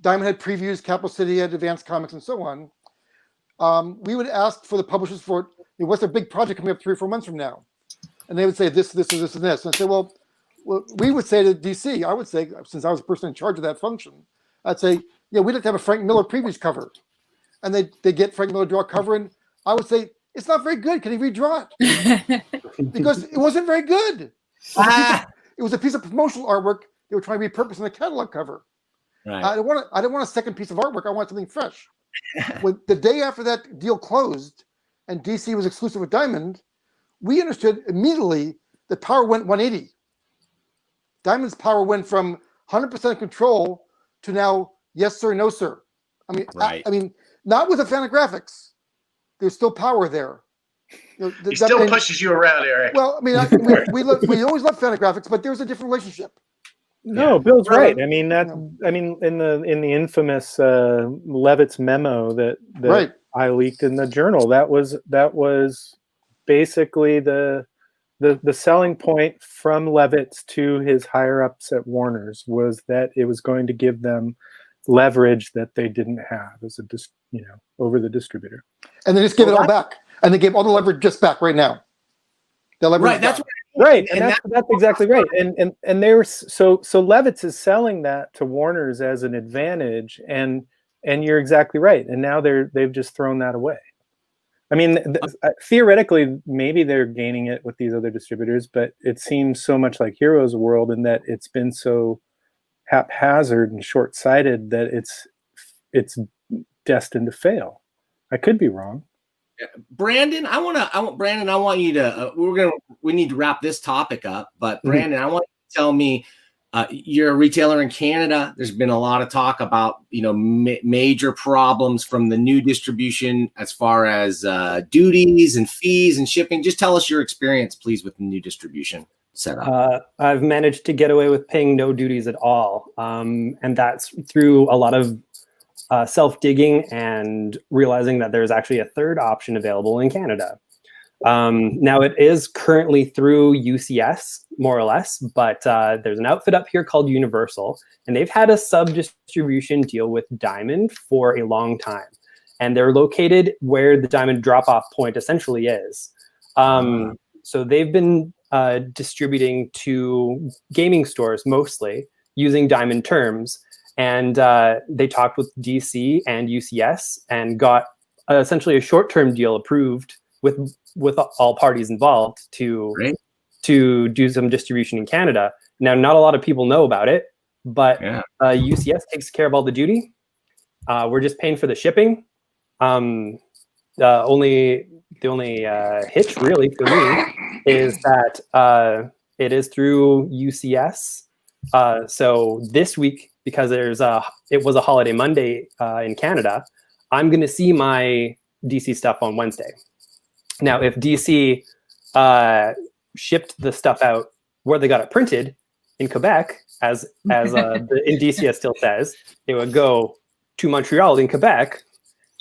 [SPEAKER 2] Diamond had previews, Capital City had Advanced Comics, and so on. We would ask for the publishers for what's their big project coming up 3 or 4 months from now, and they would say this, this, and this, and this. And I say, well, we would say to DC, I would say, since I was the person in charge of that function, I'd say, we'd like to have a Frank Miller previews cover, and they get Frank Miller draw a cover, and I would say it's not very good. Can he redraw it? Because it wasn't very good. It was a piece of promotional artwork they were trying to repurpose in the catalog cover.
[SPEAKER 1] Right.
[SPEAKER 2] I don't want a second piece of artwork. I want something fresh. When the day after that deal closed and DC was exclusive with Diamond, we understood immediately the power went 180. Diamond's power went from 100% control to now yes sir, no sir. I mean,
[SPEAKER 1] right.
[SPEAKER 2] I mean, not with the Fantagraphics. There's still power there.
[SPEAKER 6] He still pushes you around, Eric.
[SPEAKER 2] Well, I mean, we always love Fantagraphics, but there's a different relationship.
[SPEAKER 4] No, Bill's right. I mean in the infamous Levitt's memo that I leaked in the journal, that was basically the selling point from Levitt's to his higher ups at Warner's was that it was going to give them leverage that they didn't have as over the distributor.
[SPEAKER 2] And they just give it all back. And they gave all the leverage just back right now. The leverage
[SPEAKER 1] right, that's
[SPEAKER 4] right, and that's exactly right. And they were so Levitt's is selling that to Warner's as an advantage, and you're exactly right. And now they've just thrown that away. I mean, theoretically, maybe they're gaining it with these other distributors, but it seems so much like Heroes World in that it's been so haphazard and short-sighted that it's destined to fail. I could be wrong.
[SPEAKER 1] Brandon, I want you to. We need to wrap this topic up, but Brandon, I want you to tell me. You're a retailer in Canada. There's been a lot of talk about major problems from the new distribution as far as duties and fees and shipping. Just tell us your experience, please, with the new distribution setup.
[SPEAKER 3] I've managed to get away with paying no duties at all, and that's through a lot of self-digging and realizing that there's actually a third option available in Canada. Now it is currently through UCS, more or less, but there's an outfit up here called Universal, and they've had a sub-distribution deal with Diamond for a long time. And they're located where the Diamond drop-off point essentially is. So they've been distributing to gaming stores mostly using Diamond terms. And they talked with DC and UCS and got essentially a short-term deal approved with all parties involved to do some distribution in Canada. Now, not a lot of people know about it, but UCS takes care of all the duty. We're just paying for the shipping. The only hitch really for me is that it is through UCS. So this week, because it was a holiday Monday in Canada, I'm going to see my DC stuff on Wednesday. Now, if DC shipped the stuff out where they got it printed in Quebec, as in DCS still says, it would go to Montreal in Quebec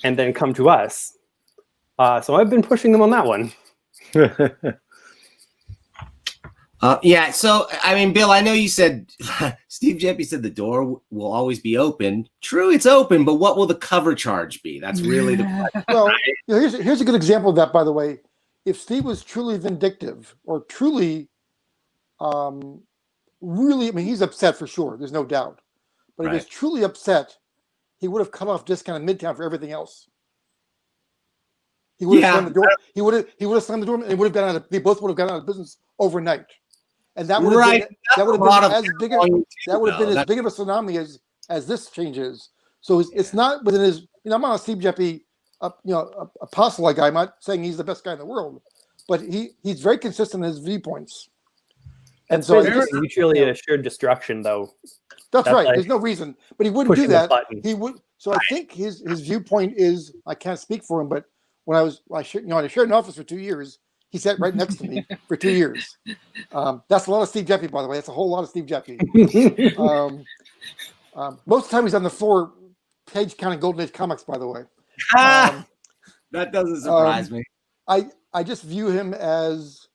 [SPEAKER 3] and then come to us. So I've been pushing them on that one.
[SPEAKER 1] So, I mean, Bill, I know you said, Steve Jeppy said the door will always be open. True, it's open, but what will the cover charge be? That's really the question.
[SPEAKER 2] Well, here's a good example of that, by the way. if Steve was truly vindictive or truly, really, I mean, he's upset for sure. There's no doubt. But if he was truly upset, he would have cut off discount in Midtown for everything else. He would have slammed the door. He would have slammed the door, and they both would have gone out of business overnight. And that would have been as big of a tsunami as this change is. So it's not within his. I'm not a Steve Jeppy, apostle guy. I'm not saying he's the best guy in the world, but he's very consistent in his viewpoints.
[SPEAKER 3] And so it's mutually assured destruction, though.
[SPEAKER 2] That's right. There's no reason, but he wouldn't do that. He would. So I think his viewpoint is. I can't speak for him, but when I shared an office for 2 years, he sat right next to me for 2 years. That's a lot of Steve Jeppy, by the way. That's a whole lot of Steve Jeppy. Most of the time he's on the floor, page counting Golden Age comics, by the way.
[SPEAKER 1] That doesn't surprise me.
[SPEAKER 2] I just view him as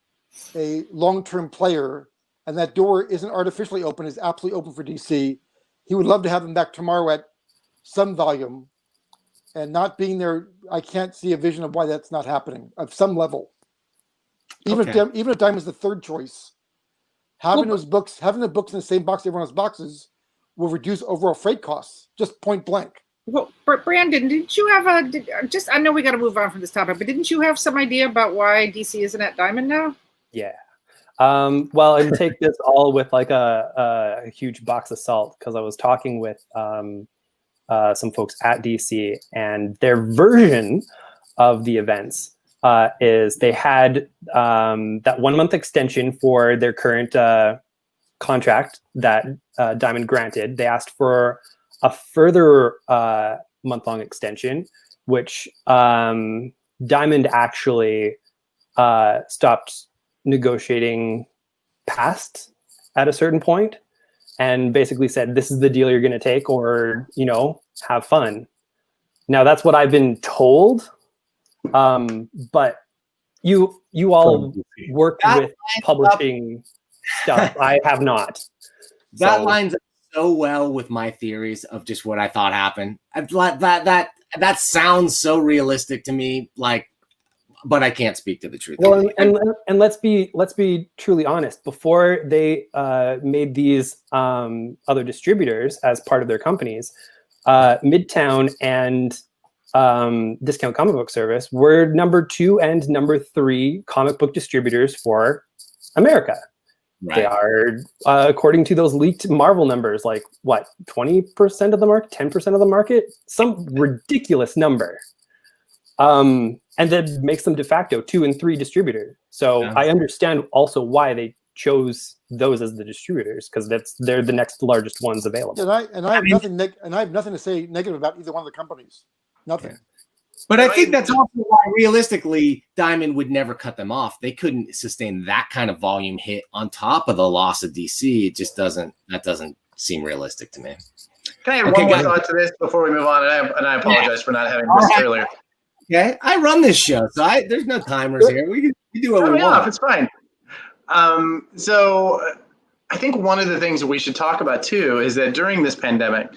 [SPEAKER 2] a long-term player, and that door isn't artificially open, is absolutely open for DC. He would love to have him back tomorrow at some volume, and not being there, I can't see a vision of why that's not happening at some level. Even if Diamond's the third choice, having the books in the same box everyone else's boxes will reduce overall freight costs, just point blank.
[SPEAKER 5] Well, Brandon, didn't you have I know we got to move on from this topic, but didn't you have some idea about why DC isn't at Diamond now?
[SPEAKER 3] Yeah. Well, and take this all with like a huge box of salt, because I was talking with some folks at DC, and their version of the events is they had that 1 month extension for their current contract that Diamond granted. They asked for a further month-long extension, which Diamond actually stopped negotiating past at a certain point, and basically said, this is the deal you're going to take, or, have fun. Now, that's what I've been told. But you all work with publishing stuff. I have not.
[SPEAKER 1] That lines up so well with my theories of just what I thought happened. That sounds so realistic to me, but I can't speak to the truth.
[SPEAKER 3] Well, and let's be truly honest. Before they made these other distributors as part of their companies, Midtown and Discount Comic Book Service were number 2 and number 3 comic book distributors for America. Right. They are, according to those leaked Marvel numbers, 20% of the market, 10% of the market, some ridiculous number. And that makes them de facto 2 and 3 distributors. So I understand also why they chose those as the distributors, because they're the next largest ones available.
[SPEAKER 2] And I have nothing to say negative about either one of the companies. Nothing.
[SPEAKER 1] Okay. But I think that's also why realistically Diamond would never cut them off. They couldn't sustain that kind of volume hit on top of the loss of DC. It just doesn't seem realistic to me.
[SPEAKER 6] Can I add one more thought to this before we move on? And I apologize for not having this earlier.
[SPEAKER 1] Okay, I run this show, so there's no timers here. We do what we want.
[SPEAKER 6] It's fine. So I think one of the things that we should talk about too is that during this pandemic,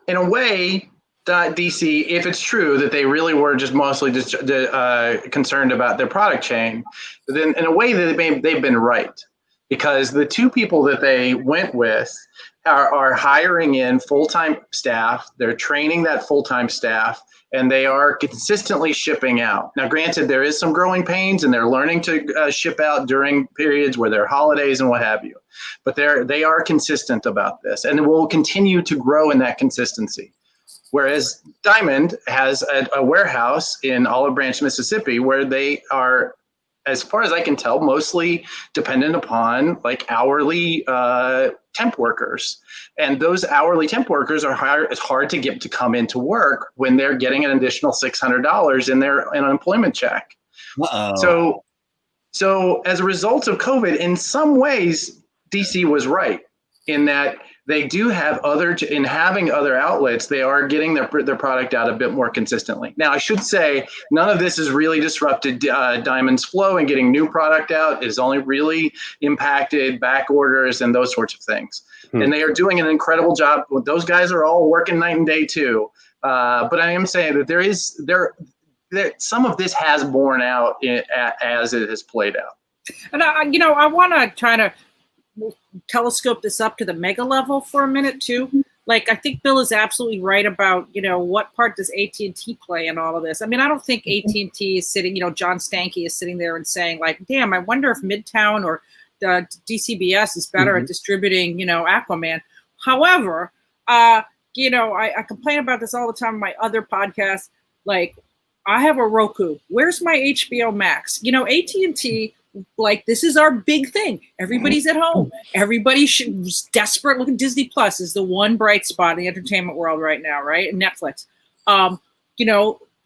[SPEAKER 6] in a way, DC, if it's true that they really were just mostly concerned about their product chain, then in a way that they've been right, because the 2 people that they went with are hiring in full-time staff. They're training that full-time staff, and they are consistently shipping out. Now, granted, there is some growing pains, and they're learning to ship out during periods where there are holidays and what have you. But they are consistent about this, and will continue to grow in that consistency. Whereas Diamond has a warehouse in Olive Branch, Mississippi, where they are, as far as I can tell, mostly dependent upon hourly temp workers. And those hourly temp workers it's hard to get to come into work when they're getting an additional $600 in their unemployment check. Uh-oh. So as a result of COVID, in some ways, DC was right in that they do have having other outlets, they are getting their product out a bit more consistently. Now, I should say none of this has really disrupted Diamond's flow and getting new product out. It has only really impacted back orders and those sorts of things. And they are doing an incredible job. Those guys are all working night and day too. But I am saying that some of this has borne out as it has played out.
[SPEAKER 5] And I want to kind of telescope this up to the mega level for a minute too. Like, I think Bill is absolutely right about, what part does AT&T play in all of this? I mean, I don't think AT&T is sitting, John Stankey is sitting there and saying like, damn, I wonder if Midtown or DCBS is better at distributing, Aquaman. However, I complain about this all the time on my other podcasts. Like, I have a Roku. Where's my HBO Max? AT&T, like, this is our big thing. Everybody's at home. Everybody's desperate. Look at Disney Plus is the one bright spot in the entertainment world right now, right? And Netflix.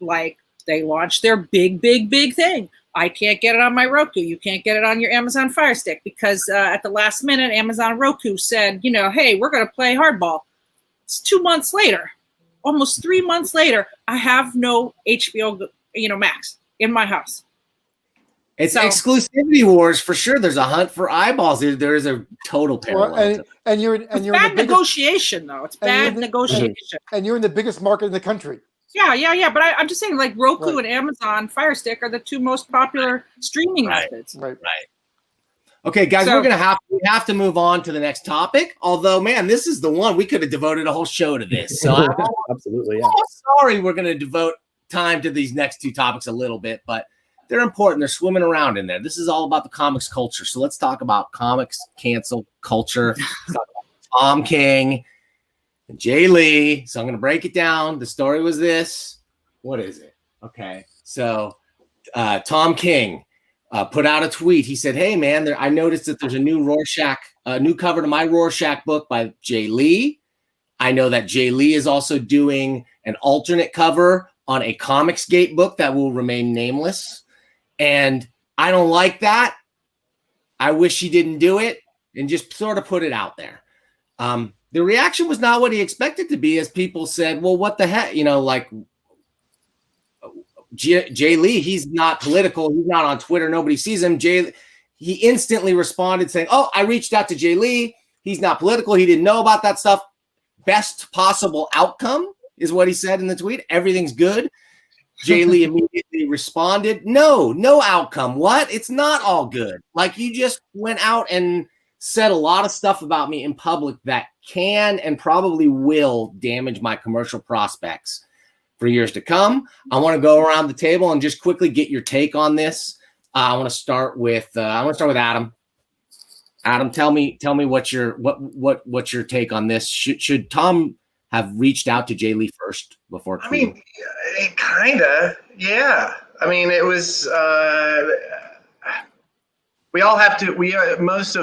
[SPEAKER 5] Like, they launched their big thing. I can't get it on my Roku. You can't get it on your Amazon Fire Stick because at the last minute, Amazon Roku said, hey, we're going to play hardball. It's 2 months later, almost 3 months later, I have no HBO, Max in my house.
[SPEAKER 1] It's exclusivity wars for sure. There's a hunt for eyeballs. There is a total parallel.
[SPEAKER 2] And you're
[SPEAKER 5] bad in negotiation, though. It's bad negotiation.
[SPEAKER 2] And you're in the biggest market in the country.
[SPEAKER 5] Yeah. But I'm just saying, like, Roku and Amazon Fire Stick are the two most popular streaming methods.
[SPEAKER 2] Right.
[SPEAKER 1] Okay, guys, we have to move on to the next topic. Although, man, this is the one we could have devoted a whole show to this. So
[SPEAKER 3] absolutely,
[SPEAKER 1] I'm sorry we're going to devote time to these next two topics a little bit, but they're important. They're swimming around in there. This is all about the comics culture. So let's talk about comics cancel culture. Let's talk about Tom King and Jay Lee. So I'm going to break it down. The story was this. What is it? Okay. So Tom King put out a tweet. He said, hey, man, I noticed that there's a new new cover to my Rorschach book by Jay Lee. I know that Jay Lee is also doing an alternate cover on a Comicsgate book that will remain nameless. And I don't like that. I wish he didn't do it, and just sort of put it out there. The reaction was not what he expected to be, as people said, well, what the heck? Like Jay Lee, he's not political. He's not on Twitter. Nobody sees him. He instantly responded saying, oh, I reached out to Jay Lee. He's not political. He didn't know about that stuff. Best possible outcome is what he said in the tweet. Everything's good. Jay Lee immediately responded, no outcome. What? It's not all good. Like, you just went out and said a lot of stuff about me in public that can and probably will damage my commercial prospects for years to come. I want to go around the table and just quickly get your take on this. I want to start with Adam. Adam, tell me what's your take on this? Should Tom have reached out to Jay Lee first before tweeting?
[SPEAKER 6] I mean, kinda, yeah. I mean, it was. We all have to. Most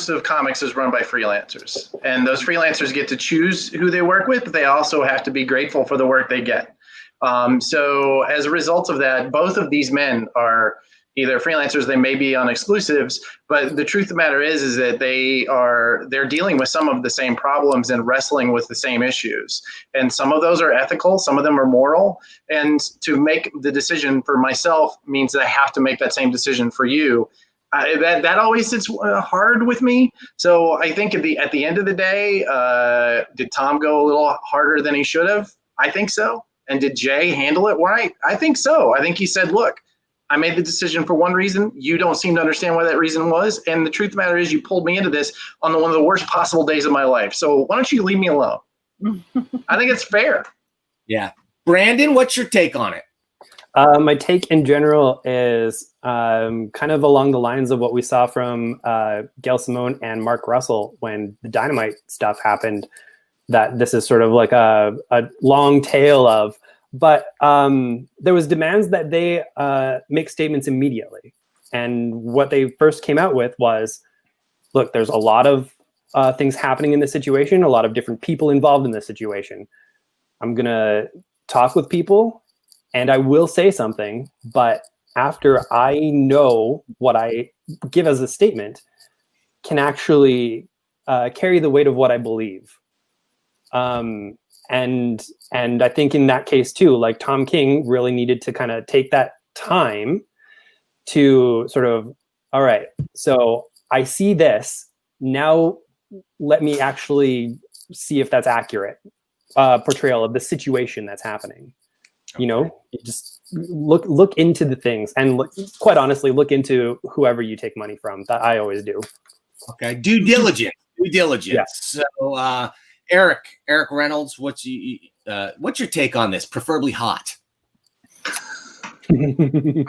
[SPEAKER 6] of comics is run by freelancers, and those freelancers get to choose who they work with, but they also have to be grateful for the work they get. So as a result of that, both of these men are either freelancers. They may be on exclusives, but the truth of the matter is that they're dealing with some of the same problems and wrestling with the same issues. And some of those are ethical, some of them are moral. And to make the decision for myself means that I have to make that same decision for you. That always sits hard with me. So I think at the end of the day, did Tom go a little harder than he should have? I think so. And did Jay handle it right? I think so. I think he said, look, I made the decision for one reason. You don't seem to understand why that reason was. And the truth of the matter is you pulled me into this on one of the worst possible days of my life. So why don't you leave me alone? I think it's fair.
[SPEAKER 1] Yeah. Brandon, what's your take on it?
[SPEAKER 3] My take in general is kind of along the lines of what we saw from Gail Simone and Mark Russell when the Dynamite stuff happened, that this is sort of like a long tail of. But there was demands that they make statements immediately. And what they first came out with was, look, there's a lot of things happening in this situation, a lot of different people involved in this situation. I'm going to talk with people and I will say something, but after I know what I give as a statement can actually carry the weight of what I believe. And I think in that case too, like Tom King really needed to kind of take that time to sort of, all right, so I see this, now let me actually see if that's accurate portrayal of the situation that's happening. You know, you just look into the things, and quite honestly, look into whoever you take money from. That I always do.
[SPEAKER 1] Okay, due diligence.
[SPEAKER 3] Yeah.
[SPEAKER 1] So, Eric Reynolds, what's your take on this? Preferably hot.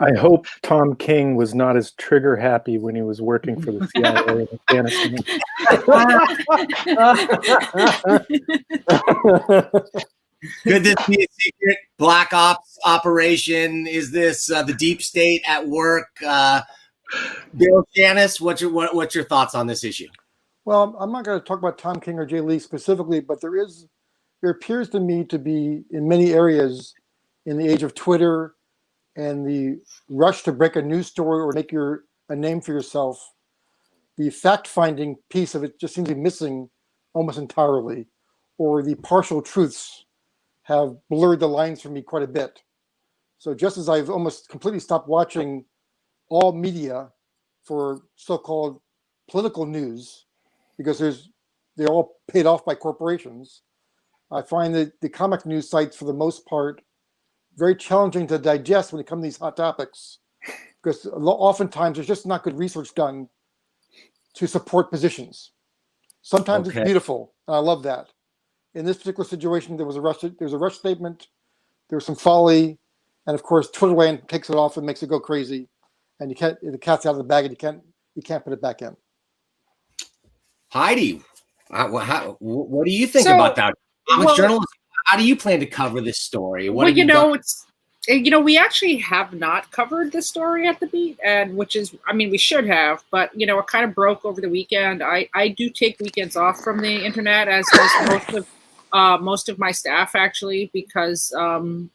[SPEAKER 4] I hope Tom King was not as trigger happy when he was working for the CIA in Afghanistan.
[SPEAKER 1] Could this be a secret black ops operation? Is this the deep state at work? Bill Schanes, what's your thoughts on this issue?
[SPEAKER 2] Well, I'm not going to talk about Tom King or Jay Lee specifically, but there appears to me to be in many areas in the age of Twitter and the rush to break a news story or make a name for yourself, the fact-finding piece of it just seems to be missing almost entirely, or the partial truths have blurred the lines for me quite a bit. So just as I've almost completely stopped watching all media for so-called political news, because they're all paid off by corporations, I find that the comic news sites, for the most part, very challenging to digest when it comes to these hot topics, because oftentimes there's just not good research done to support positions. Sometimes It's beautiful, and I love that. In this particular situation, there was a rush statement, there was some folly, and of course, Twitterland takes it off and makes it go crazy, and the cat's out of the bag, and you can't put it back in.
[SPEAKER 1] Heidi, what do you think about that? Comics journalist, how do you plan to cover this story?
[SPEAKER 5] We actually have not covered this story at the Beat, and we should have, but it kind of broke over the weekend. I do take weekends off from the internet, as does most of my staff, actually, because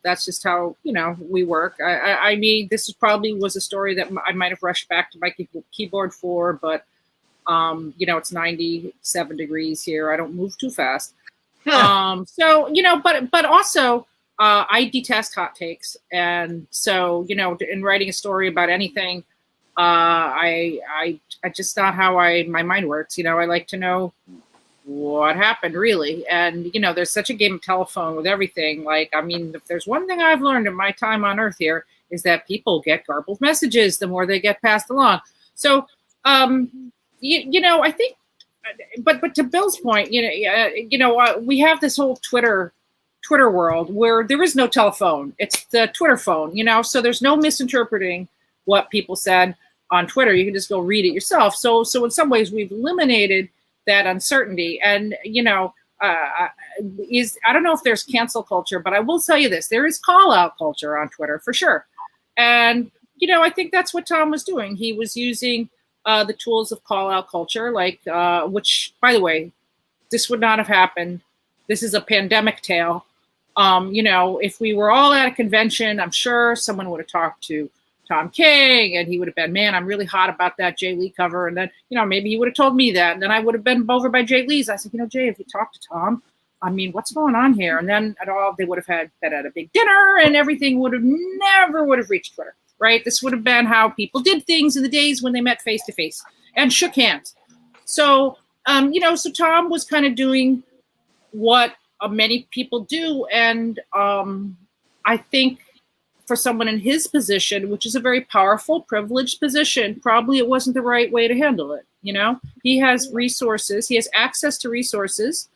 [SPEAKER 5] that's just how we work. I mean, this was a story that I might have rushed back to my keyboard for, but it's 97 degrees here. I don't move too fast. But also I detest hot takes. And so, in writing a story about anything, I just not how my mind works. I like to know what happened really. And, there's such a game of telephone with everything. If there's one thing I've learned in my time on Earth here is that people get garbled messages the more they get passed along. So, I think, but to Bill's point, we have this whole Twitter world where there is no telephone. It's the Twitter phone, so there's no misinterpreting what people said on Twitter. You can just go read it yourself. So in some ways we've eliminated that uncertainty. And, I don't know if there's cancel culture, but I will tell you this, there is call out culture on Twitter for sure. And, I think that's what Tom was doing. He was using the tools of call out culture, which, by the way, this would not have happened. This is a pandemic tale. If we were all at a convention, I'm sure someone would have talked to Tom King, and he would have been, man, I'm really hot about that Jay Lee cover. And then, maybe he would have told me that. And then I would have been over by Jay Lee's. I said, Jay, if you talk to Tom, what's going on here? And then they would have been at a big dinner, and everything never would have reached Twitter. Right? This would have been how people did things in the days when they met face to face and shook hands. So, so Tom was kind of doing what many people do. And I think for someone in his position, which is a very powerful, privileged position, probably it wasn't the right way to handle it. He has resources. He has access to resources.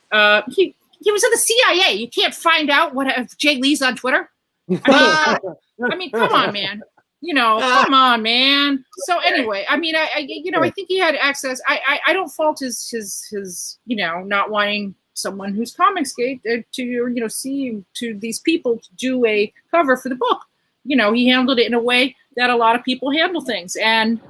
[SPEAKER 5] He was in the CIA. You can't find out what if Jay Lee's on Twitter. Come on, man. Come on, man. So anyway, I think he had access. I don't fault his not wanting someone who's Comicsgate to see to these people to do a cover for the book. He handled it in a way that a lot of people handle things, and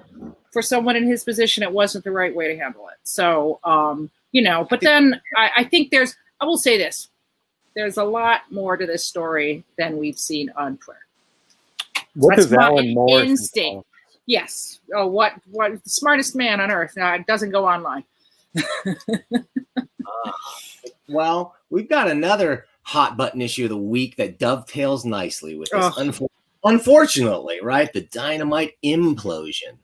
[SPEAKER 5] for someone in his position, it wasn't the right way to handle it. So, but then I think I will say this. There's a lot more to this story than we've seen on Twitter.
[SPEAKER 4] What
[SPEAKER 5] That's
[SPEAKER 4] does Alan Moore
[SPEAKER 5] instinct? Yes. Oh, what the smartest man on earth? It doesn't go online.
[SPEAKER 1] Well, we've got another hot button issue of the week that dovetails nicely with this. Unfortunately, right? The Dynamite implosion.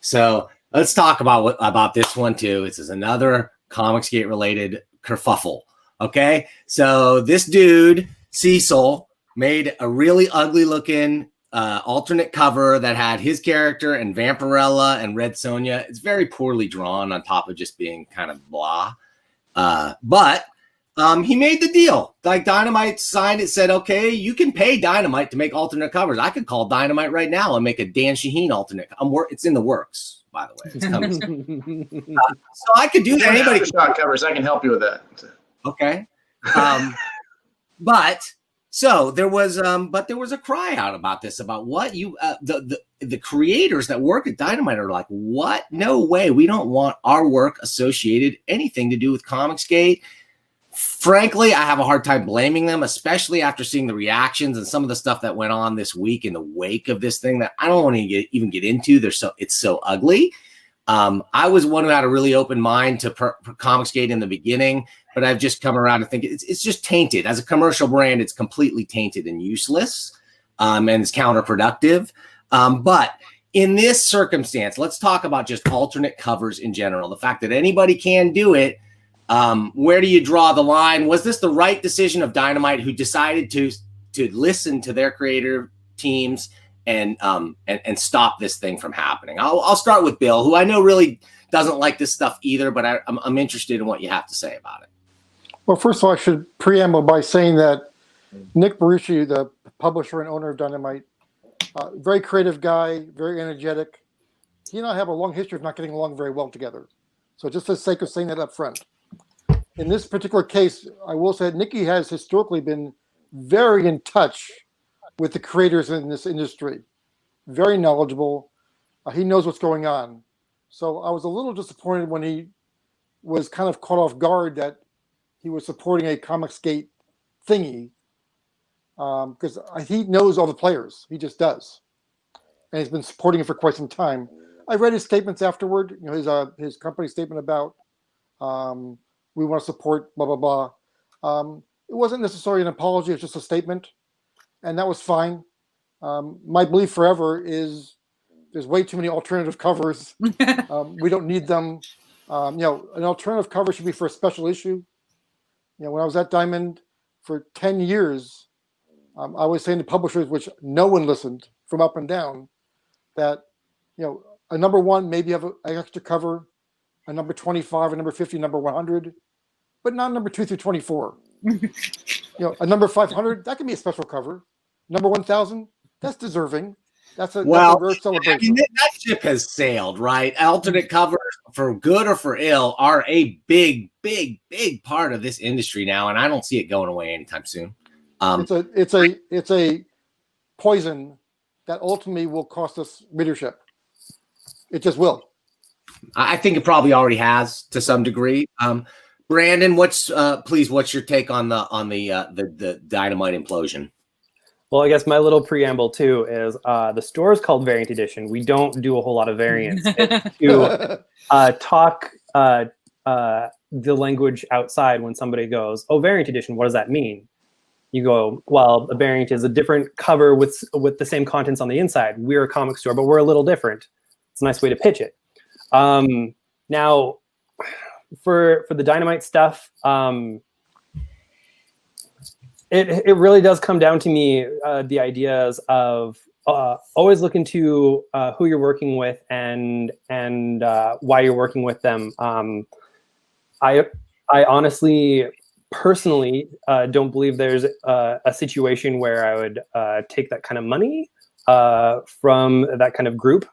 [SPEAKER 1] So let's talk about this one too. This is another Comicsgate related kerfuffle. Okay, so this dude Cecil made a really ugly looking alternate cover that had his character and Vampirella and Red Sonja. It's very poorly drawn on top of just being kind of blah. But he made the deal. Like Dynamite signed it, said, okay, you can pay Dynamite to make alternate covers. I could call Dynamite right now and make a Dan Shaheen alternate. It's in the works, by the way. It's coming. So I could do that. Anybody
[SPEAKER 6] shot covers. I can help you with that.
[SPEAKER 1] Okay. But there was a cry out about this, about what the creators that work at Dynamite are like, what? No way. We don't want our work associated anything to do with Comicsgate. Frankly, I have a hard time blaming them, especially after seeing the reactions and some of the stuff that went on this week in the wake of this thing that I don't want to even get into. It's so ugly. I was one who had a really open mind to Comicsgate in the beginning, but I've just come around to think it's just tainted. As a commercial brand, it's completely tainted and useless, and it's counterproductive. But in this circumstance, let's talk about just alternate covers in general. The fact that anybody can do it. Where do you draw the line? Was this the right decision of Dynamite, who decided to listen to their creative teams and stop this thing from happening? I'll start with Bill, who I know really doesn't like this stuff either, but I'm interested in what you have to say about it.
[SPEAKER 2] Well, first of all, I should preamble by saying that Nick Berushi, the publisher and owner of Dynamite, very creative guy, very energetic. He and I have a long history of not getting along very well together. So just for the sake of saying that up front. In this particular case, I will say Nicky has historically been very in touch with the creators in this industry, very knowledgeable. He knows what's going on. So I was a little disappointed when he was kind of caught off guard that he was supporting a Comicsgate thingy, because he knows all the players. He just does. And he's been supporting it for quite some time. I read his statements afterward, his company statement about we want to support blah, blah, blah. It wasn't necessarily an apology. It's just a statement. And that was fine. My belief forever is there's way too many alternative covers. We don't need them. An alternative cover should be for a special issue. When I was at Diamond for 10 years, I was saying to publishers, which no one listened from up and down, that, a number 1, maybe have an extra cover, a number 25, a number 50, number 100, but not number 2 through 24. A number 500, that can be a special cover. Number 1,000, that's deserving. That's a rare celebration.
[SPEAKER 1] That ship has sailed, right? Alternate covers, for good or for ill, are a big, big, big part of this industry now, and I don't see it going away anytime soon.
[SPEAKER 2] It's a poison that ultimately will cost us readership. It just will.
[SPEAKER 1] I think it probably already has to some degree. Brandon, what's your take on the Dynamite implosion?
[SPEAKER 3] Well, I guess my little preamble too is the store is called Variant Edition. We don't do a whole lot of variants. It's to talk the language outside when somebody goes, "Oh, Variant Edition, what does that mean?" You go, "Well, a variant is a different cover with the same contents on the inside. We're a comic store, but we're a little different." It's a nice way to pitch it. Now, for the Dynamite stuff, it really does come down to me, the ideas of always look into who you're working with and why you're working with them. I honestly, personally, don't believe there's a situation where I would take that kind of money from that kind of group.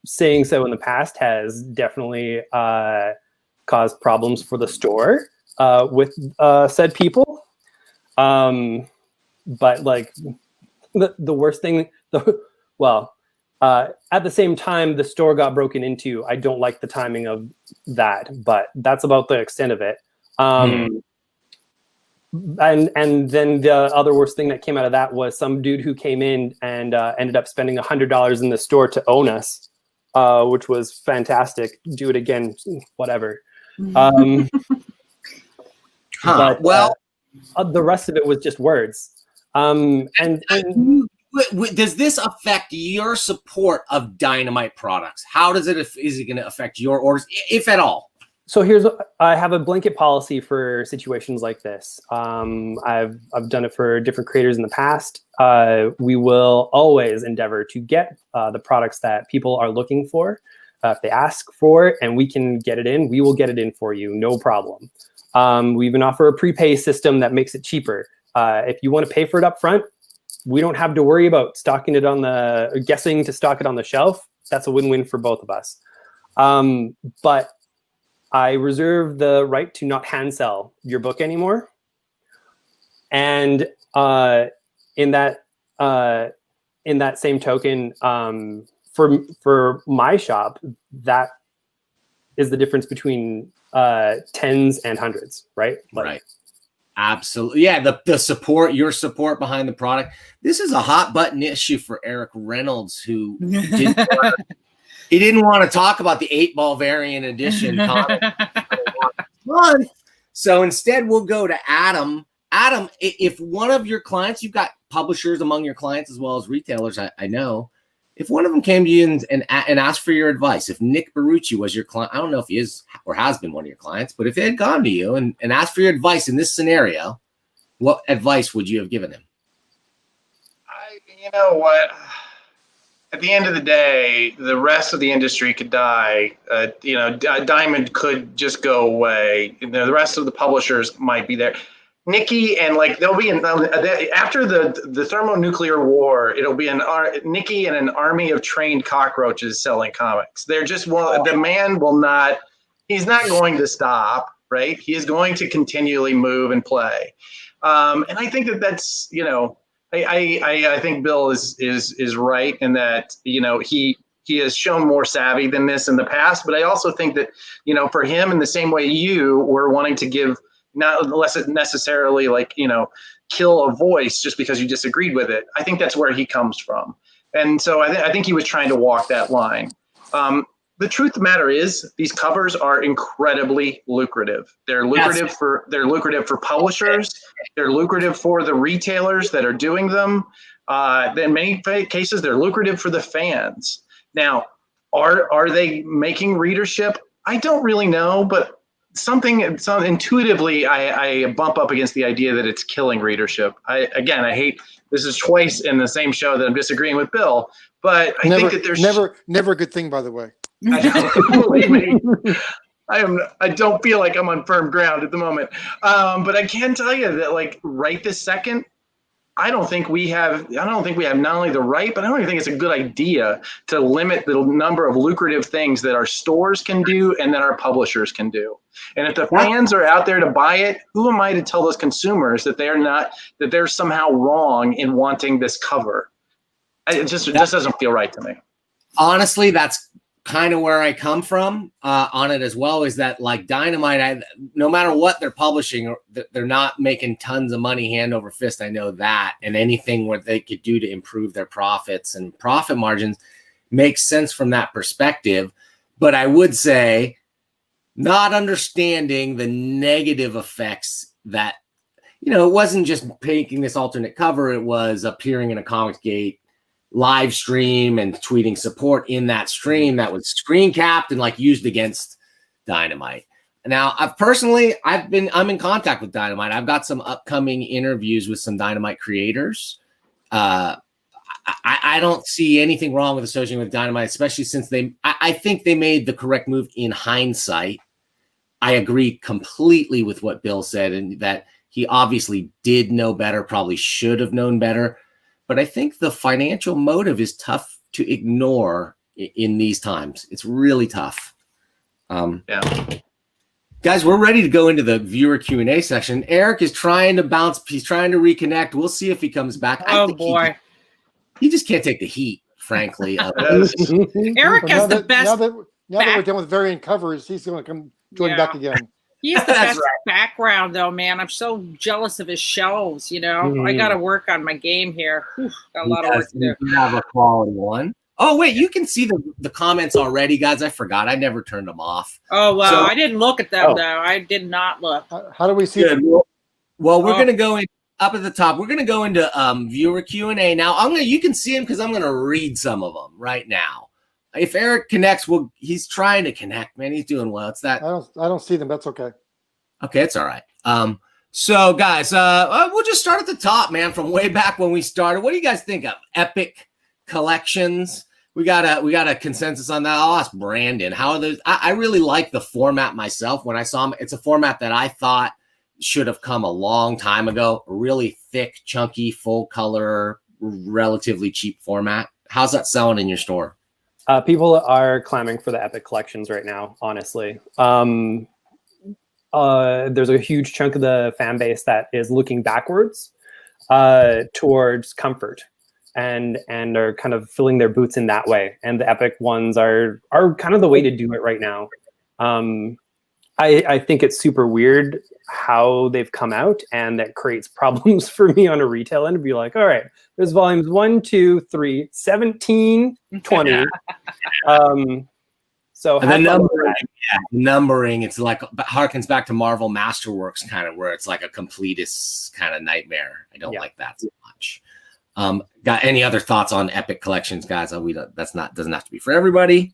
[SPEAKER 3] Saying so in the past has definitely caused problems for the store with said people. But like the worst thing, at the same time, the store got broken into. I don't like the timing of that, but that's about the extent of it. And then the other worst thing that came out of that was some dude who came in and ended up spending $100 in the store to own us, which was fantastic. Do it again, whatever. But the rest of it was just words. And
[SPEAKER 1] does this affect your support of Dynamite products? How is it going to affect your orders, if at all?
[SPEAKER 3] So I have a blanket policy for situations like this. I've done it for different creators in the past. We will always endeavor to get the products that people are looking for. If they ask for it and we can get it in, we will get it in for you, no problem. We even offer a prepay system that makes it cheaper. If you want to pay for it up front, we don't have to worry about guessing to stock it on the shelf. That's a win-win for both of us. But I reserve the right to not hand sell your book anymore. And in that same token, for my shop, that is the difference between tens and hundreds, right?
[SPEAKER 1] Right. Absolutely. Yeah. The support, your support behind the product. This is a hot button issue for Eric Reynolds, who he didn't want to talk about the 8-ball variant edition comic month. So instead we'll go to Adam. Adam, if one of your clients, you've got publishers among your clients as well as retailers, I know. If one of them came to you and asked for your advice, if Nick Barucci was your client, I don't know if he is or has been one of your clients, but if they had gone to you and asked for your advice in this scenario, what advice would you have given him?
[SPEAKER 6] You know what? At the end of the day, the rest of the industry could die. Diamond could just go away. The rest of the publishers might be there. Nikki and they'll be after the thermonuclear war. It'll be Nikki and an army of trained cockroaches selling comics. They're just the man will not. He's not going to stop. Right? He is going to continually move and play. And I think that's I think Bill is right in that he has shown more savvy than this in the past. But I also think that for him, in the same way you were wanting to give. Not unless it necessarily kill a voice just because you disagreed with it. I think that's where he comes from. And so I think he was trying to walk that line. The truth of the matter is these covers are incredibly lucrative. They're lucrative for publishers. They're lucrative for the retailers that are doing them. In many cases, they're lucrative for the fans. Now, are they making readership? I don't really know, but intuitively, I bump up against the idea that it's killing readership. I hate this is twice in the same show that I'm disagreeing with Bill, but I think that there's
[SPEAKER 2] never a good thing, by the way.
[SPEAKER 6] Believe me, I don't feel like I'm on firm ground at the moment, but I can tell you that right this second, I don't think we have not only the right, but I don't even think it's a good idea to limit the number of lucrative things that our stores can do and that our publishers can do. And if the fans are out there to buy it, who am I to tell those consumers that they're somehow wrong in wanting this cover? It just doesn't feel right to me.
[SPEAKER 1] Honestly, that's kind of where I come from on it as well, is that Dynamite, no matter what they're publishing, they're not making tons of money hand over fist. I know that, and anything where they could do to improve their profits and profit margins makes sense from that perspective. But I would say not understanding the negative effects that, it wasn't just making this alternate cover. It was appearing in a Comicsgate live stream and tweeting support in that stream that was screen capped and used against Dynamite. Now, I'm in contact with Dynamite. I've got some upcoming interviews with some Dynamite creators. I don't see anything wrong with associating with Dynamite, especially since I think they made the correct move in hindsight. I agree completely with what Bill said, and that he obviously did know better, probably should have known better. But I think the financial motive is tough to ignore in these times. It's really tough. Guys, we're ready to go into the viewer Q&A section. Eric is trying to bounce. He's trying to reconnect. We'll see if he comes back.
[SPEAKER 5] Oh, boy.
[SPEAKER 1] He just can't take the heat, frankly.
[SPEAKER 5] Eric has the best.
[SPEAKER 2] Now that we're done with variant covers, he's going to come join back again.
[SPEAKER 5] He has the best background, though, man. I'm so jealous of his shelves. I got to work on my game here. Got a lot of work to do.
[SPEAKER 1] You have a quality one. Oh, wait, you can see the comments already, guys. I forgot. I never turned them off.
[SPEAKER 5] Oh, well, I didn't look at them, though. I did not look.
[SPEAKER 2] How do we see them?
[SPEAKER 1] Well, we're going to go in up at the top. We're going to go into viewer Q&A. Now, you can see them because I'm going to read some of them right now. If Eric connects, he's trying to connect, man. He's doing well. It's that.
[SPEAKER 2] I don't see them. That's okay.
[SPEAKER 1] Okay, it's all right. So guys, we'll just start at the top, man, from way back when we started. What do you guys think of Epic Collections? We got a consensus on that. I'll ask Brandon. How are those? I really like the format myself. When I saw them, it's a format that I thought should have come a long time ago. A really thick, chunky, full color, relatively cheap format. How's that selling in your store?
[SPEAKER 3] People are clamoring for the Epic Collections right now, honestly. There's a huge chunk of the fan base that is looking backwards towards comfort and are kind of filling their boots in that way. And the Epic ones are kind of the way to do it right now. I think it's super weird how they've come out, and that creates problems for me on a retail end to be like, all right, there's volumes 1, 2, 3, 17, 20. So
[SPEAKER 1] and the numbering, it's like harkens back to Marvel Masterworks, kind of where it's like a completist kind of nightmare. I don't like that so much. Got any other thoughts on Epic Collections, guys? Doesn't have to be for everybody.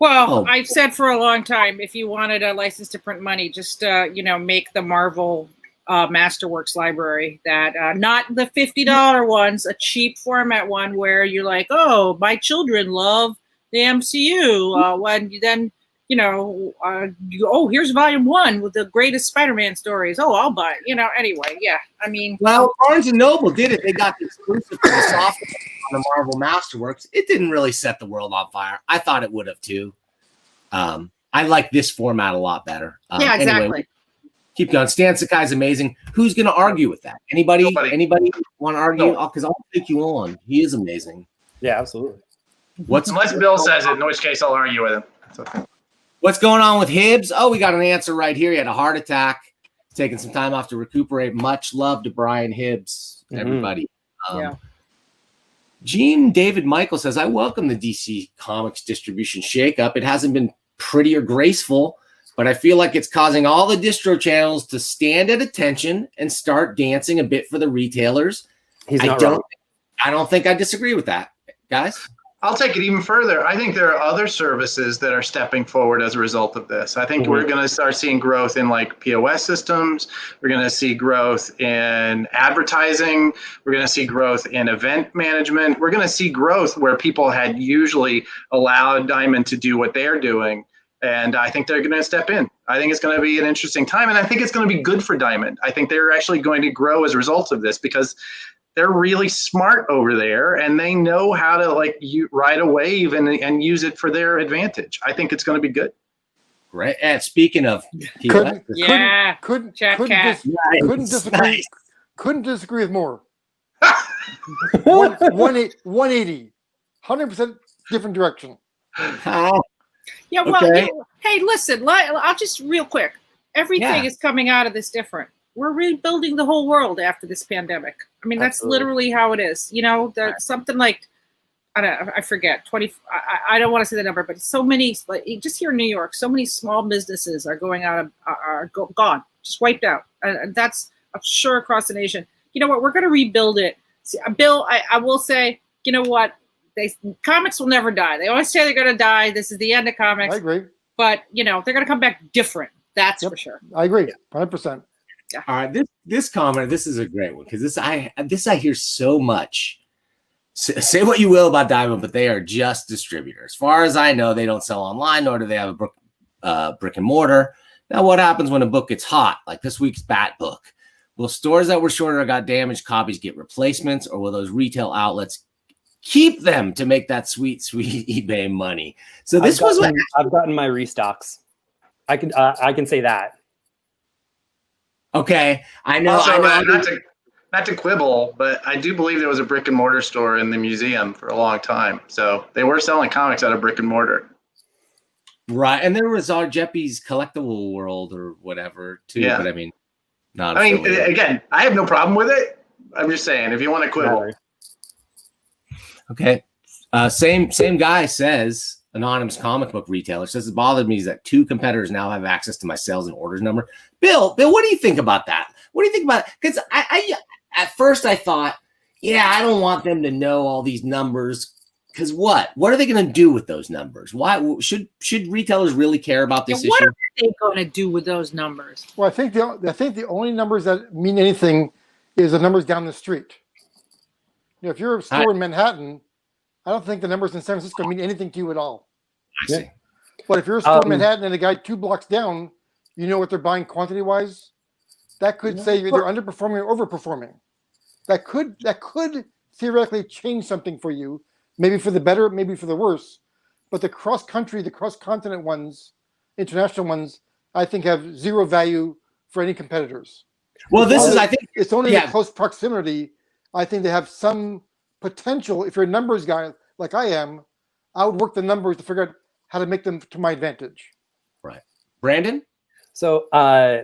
[SPEAKER 5] I've said for a long time, if you wanted a license to print money, just make the Marvel Masterworks library. That not the $50 ones, a cheap format one where you're like, oh, my children love the MCU. When you then here's volume 1 with the greatest Spider-Man stories. Oh, I'll buy it. Anyway, yeah. I mean,
[SPEAKER 1] well, Barnes and Noble did it. They got the exclusive for the software on the Marvel Masterworks. It didn't really set the world on fire. I thought it would have too. I like this format a lot better.
[SPEAKER 5] Yeah, exactly.
[SPEAKER 1] Anyway, keep going. Stan Sakai's amazing. Who's going to argue with that? Anybody want to argue? Because I'll take you on. He is amazing.
[SPEAKER 3] Yeah, absolutely.
[SPEAKER 6] Unless Bill says it, in which case I'll argue with him. That's okay.
[SPEAKER 1] What's going on with Hibbs? Oh, we got an answer right here. He had a heart attack, taking some time off to recuperate. Much love to Brian Hibbs, everybody. Gene David Michael says, I welcome the DC Comics distribution shakeup. It hasn't been pretty or graceful, but I feel like it's causing all the distro channels to stand at attention and start dancing a bit for the retailers. I don't think I disagree with that, guys.
[SPEAKER 6] I'll take it even further. I think there are other services that are stepping forward as a result of this. I think we're going to start seeing growth in like POS systems. We're going to see growth in advertising. We're going to see growth in event management. We're going to see growth where people had usually allowed Diamond to do what they're doing. And I think they're going to step in. I think it's going to be an interesting time. And I think it's going to be good for Diamond. I think they're actually going to grow as a result of this because they're really smart over there, and they know how to ride a wave and use it for their advantage. I think it's going to be good.
[SPEAKER 1] Right. And speaking of,
[SPEAKER 2] couldn't disagree with more. 180, 100% different direction.
[SPEAKER 5] Yeah. Well,
[SPEAKER 1] okay.
[SPEAKER 5] Hey, listen. I'll just real quick. Everything is coming out of this different. We're rebuilding the whole world after this pandemic. I mean, that's literally how it is. Something like, I forget, 20. I don't want to say the number, but so many, just here in New York, so many small businesses are going out, are gone, just wiped out. And that's, I'm sure, across the nation. You know what? We're going to rebuild it. See, Bill, I will say, you know what? Comics will never die. They always say they're going to die. This is the end of comics.
[SPEAKER 2] I agree.
[SPEAKER 5] But, they're going to come back different. That's for sure.
[SPEAKER 2] I agree. 100%.
[SPEAKER 1] All right, this comment, this is a great one because this I hear so much. Say what you will about Diamond, but they are just distributors. As far as I know, they don't sell online, nor do they have a brick and mortar. Now, what happens when a book gets hot, like this week's Bat book? Will stores that were shorted or got damaged copies get replacements, or will those retail outlets keep them to make that sweet eBay money? So I've
[SPEAKER 3] gotten my restocks. I can say that.
[SPEAKER 1] Okay, I know.
[SPEAKER 6] Also, not to quibble, but I do believe there was a brick and mortar store in the museum for a long time. So they were selling comics out of brick and mortar.
[SPEAKER 1] Right, and there was our Jeppy's Collectible World or whatever too. Yeah. But I mean,
[SPEAKER 6] again, I have no problem with it. I'm just saying, if you want to quibble.
[SPEAKER 1] Okay, same guy says. Anonymous comic book retailer says it bothered me is that 2 competitors now have access to my sales and orders number. Bill, what do you think about that? What do you think about it? Because I at first I thought, I don't want them to know all these numbers. Because what are they going to do with those numbers? Why should retailers really care about this
[SPEAKER 5] What
[SPEAKER 1] issue?
[SPEAKER 5] are they going to do with those numbers?
[SPEAKER 2] Well, I think the only numbers that mean anything is the numbers down the street. You know, if you're a store in Manhattan, I don't think the numbers in San Francisco mean anything to you at all.
[SPEAKER 1] I see.
[SPEAKER 2] But if you're a store in Manhattan and a guy 2 blocks down, you know what they're buying quantity-wise. That could say they're underperforming or overperforming. That could theoretically change something for you, maybe for the better, maybe for the worse. But the cross-country, the cross-continent ones, international ones, I think have zero value for any competitors.
[SPEAKER 1] Well, I think
[SPEAKER 2] it's only in close proximity. I think they have some potential. If you're a numbers guy like I am, I would work the numbers to figure out how to make them to my advantage.
[SPEAKER 1] Right. Brandon?
[SPEAKER 3] So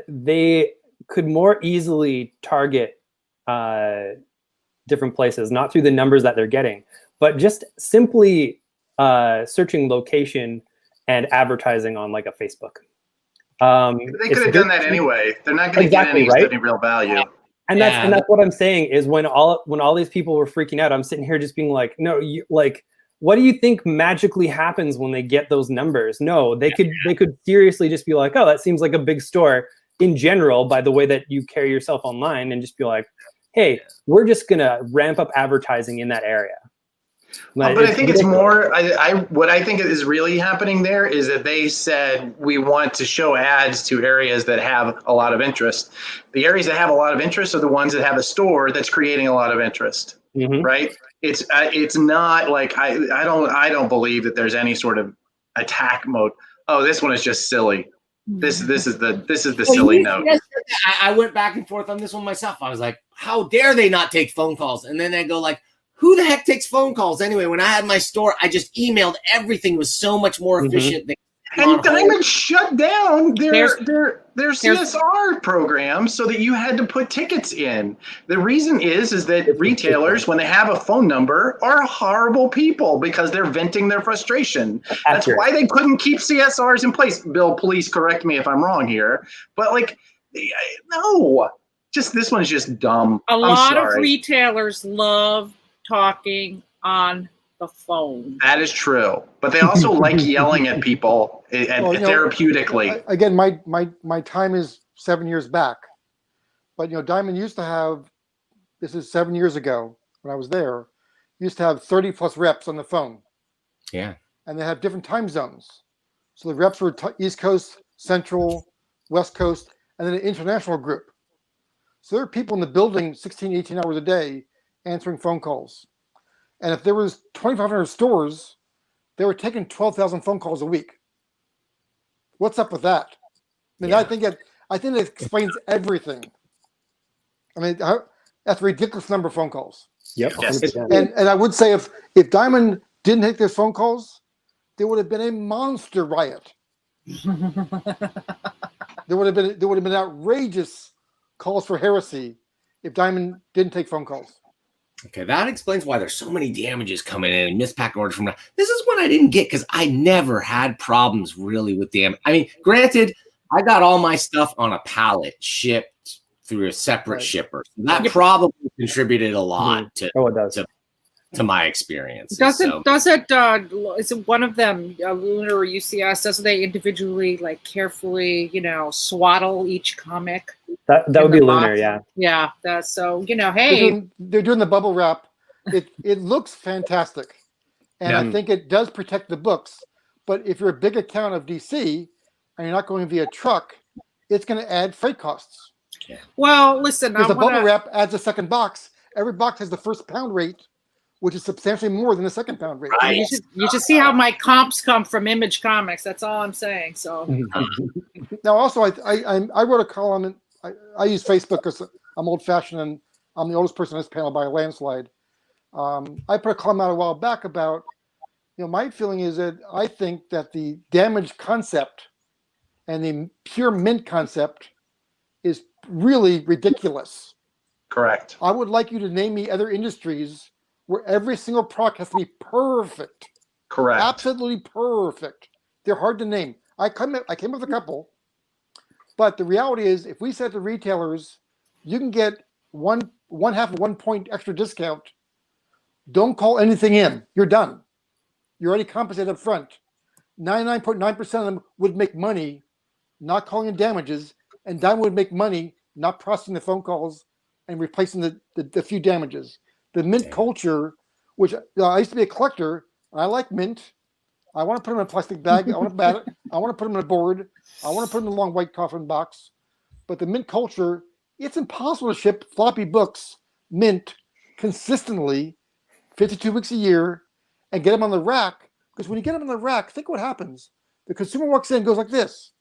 [SPEAKER 3] they could more easily target different places, not through the numbers that they're getting, but just simply searching location and advertising on like a Facebook.
[SPEAKER 6] They could have done that anyway. They're not going to get any real value.
[SPEAKER 3] And that's what I'm saying is when all these people were freaking out, I'm sitting here just being like, no, what do you think magically happens when they get those numbers? No, they could seriously just be like, oh, that seems like a big store in general by the way that you carry yourself online, and just be like, hey, we're just gonna ramp up advertising in that area.
[SPEAKER 6] But I think it's more. What I think is really happening there is that they said we want to show ads to areas that have a lot of interest. The areas that have a lot of interest are the ones that have a store that's creating a lot of interest, right? It's not like I don't believe that there's any sort of attack mode. Oh, this one is just silly. This is the silly note.
[SPEAKER 1] I went back and forth on this one myself. I was like, how dare they not take phone calls? And then they go like, who the heck takes phone calls anyway? When I had my store, I just emailed everything. It was so much more efficient than
[SPEAKER 6] And Dynamite shut down their CSR programs so that you had to put tickets in. The reason is that retailers, when they have a phone number, are horrible people because they're venting their frustration. That's why they couldn't keep CSRs in place. Bill, please correct me if I'm wrong here. But no, this one's just dumb.
[SPEAKER 5] A lot of retailers love talking on the phone.
[SPEAKER 6] That is true, but they also like yelling at people therapeutically.
[SPEAKER 2] Again, my time is 7 years back, but Diamond used to have. This is 7 years ago when I was there. Used to have 30 plus reps on the phone.
[SPEAKER 1] Yeah,
[SPEAKER 2] and they have different time zones. So the reps were East Coast, Central, West Coast, and then an international group. So there are people in the building 16, 18 hours a day answering phone calls. And if there was 2,500 stores, they were taking 12,000 phone calls a week. What's up with that? I mean, I think it explains everything. I mean, that's a ridiculous number of phone calls.
[SPEAKER 3] Yep.
[SPEAKER 6] Yes.
[SPEAKER 2] And I would say if Diamond didn't take those phone calls, there would have been a monster riot. There would have been outrageous calls for heresy if Diamond didn't take phone calls.
[SPEAKER 1] Okay, that explains why there's so many damages coming in and missed pack orders from. This is what I didn't get because I never had problems really with damage. I mean, granted, I got all my stuff on a pallet shipped through a separate shipper. So that probably contributed a lot to my experience.
[SPEAKER 5] Is it one of them, Lunar or UCS? Doesn't they individually carefully, swaddle each comic?
[SPEAKER 3] That would be Lunar, yeah.
[SPEAKER 5] Yeah, that's so hey,
[SPEAKER 2] they're doing the bubble wrap. It looks fantastic, and I think it does protect the books. But if you're a big account of DC and you're not going via truck, it's going to add freight costs.
[SPEAKER 5] Yeah. Well, listen,
[SPEAKER 2] because the bubble wrap adds a second box. Every box has the first pound rate, which is substantially more than the second pound rate.
[SPEAKER 5] Right. You should see how my comps come from Image Comics. That's all I'm saying. So
[SPEAKER 2] now, also, I wrote a column. I use Facebook because I'm old-fashioned and I'm the oldest person on this panel by a landslide. I put a column out a while back about, my feeling is that I think that the damage concept and the pure mint concept is really ridiculous.
[SPEAKER 6] Correct.
[SPEAKER 2] I would like you to name me other industries where every single product has to be perfect.
[SPEAKER 6] Correct.
[SPEAKER 2] Absolutely perfect. They're hard to name. I came up with a couple, but the reality is, if we said to retailers, you can get one half of 1 point extra discount, don't call anything in. You're done. You're already compensated up front. 99.9% of them would make money not calling in damages, and Dynamite would make money not processing the phone calls and replacing the few damages. The mint culture, which I used to be a collector, I like mint. I want to put them in a plastic bag. I want to bat it. I want to put them in a board. I want to put them in a long white coffin box. But the mint culture, it's impossible to ship floppy books, mint, consistently, 52 weeks a year, and get them on the rack. Because when you get them on the rack, think what happens. The consumer walks in and goes like this.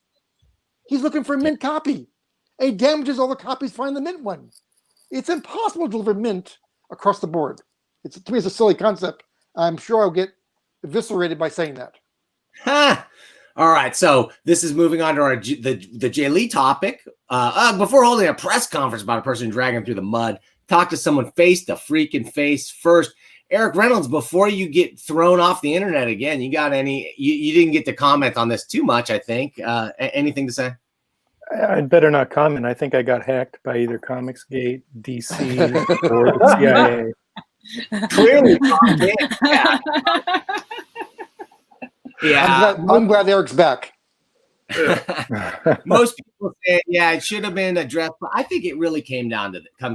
[SPEAKER 2] He's looking for a mint copy. And he damages all the copies, find the mint one. It's impossible to deliver mint across the board. To me, it's a silly concept. I'm sure I'll get eviscerated by saying that.
[SPEAKER 1] Ha! All right, so this is moving on to the Jay Lee topic. Before holding a press conference about a person dragging through the mud, talk to someone face to freaking face first. Eric Reynolds, before you get thrown off the internet again, you got any? You didn't get to comment on this too much, I think. Anything to say?
[SPEAKER 4] I'd better not comment. I think I got hacked by either Comicsgate, DC, or the CIA.
[SPEAKER 1] Clearly, yeah. Yeah,
[SPEAKER 2] I'm glad Eric's back.
[SPEAKER 1] Most people say, yeah, it should have been addressed, but I think it really comes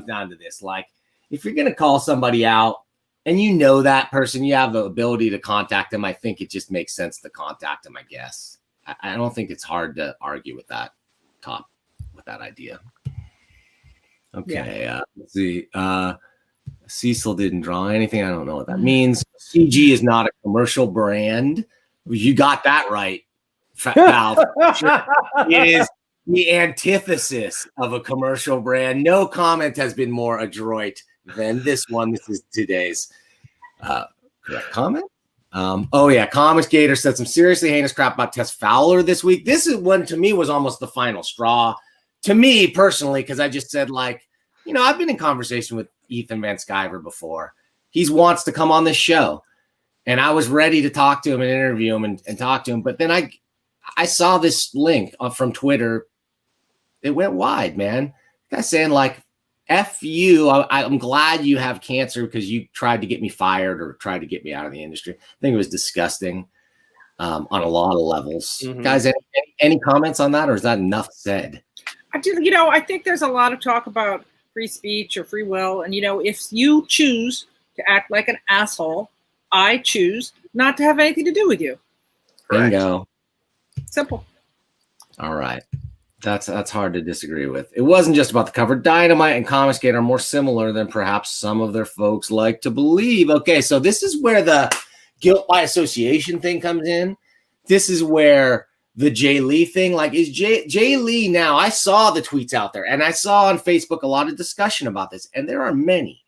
[SPEAKER 1] down to this. Like, if you're going to call somebody out and you know that person, you have the ability to contact them, I think it just makes sense to contact them, I guess. I don't think it's hard to argue with that idea. Okay, let's see. Cecil didn't draw anything. I don't know what that means. CG is not a commercial brand. You got that right, Val. Sure. It is the antithesis of a commercial brand. No comment has been more adroit than this one. This is today's correct comment. Comics Gator said some seriously heinous crap about Tess Fowler this week. This is one, to me, was almost the final straw. To me, personally, because I just said, like, I've been in conversation with Ethan Van Sciver before. He wants to come on this show. And I was ready to talk to him and interview him and talk to him. But then I saw this link from Twitter. It went wide, man. The guy saying, like, F you. I'm glad you have cancer because you tried to get me fired or tried to get me out of the industry. I think it was disgusting on a lot of levels. Mm-hmm. Guys, any comments on that, or is that enough said?
[SPEAKER 5] I think there's a lot of talk about free speech or free will. And, if you choose to act like an asshole, I choose not to have anything to do with you.
[SPEAKER 1] Bingo.
[SPEAKER 5] Simple.
[SPEAKER 1] All right. That's hard to disagree with. It wasn't just about the cover. Dynamite and Comicsgate are more similar than perhaps some of their folks like to believe. Okay, so this is where the guilt by association thing comes in. This is where the Jay Lee thing, like, is Jay Lee now? I saw the tweets out there, and I saw on Facebook a lot of discussion about this, and there are many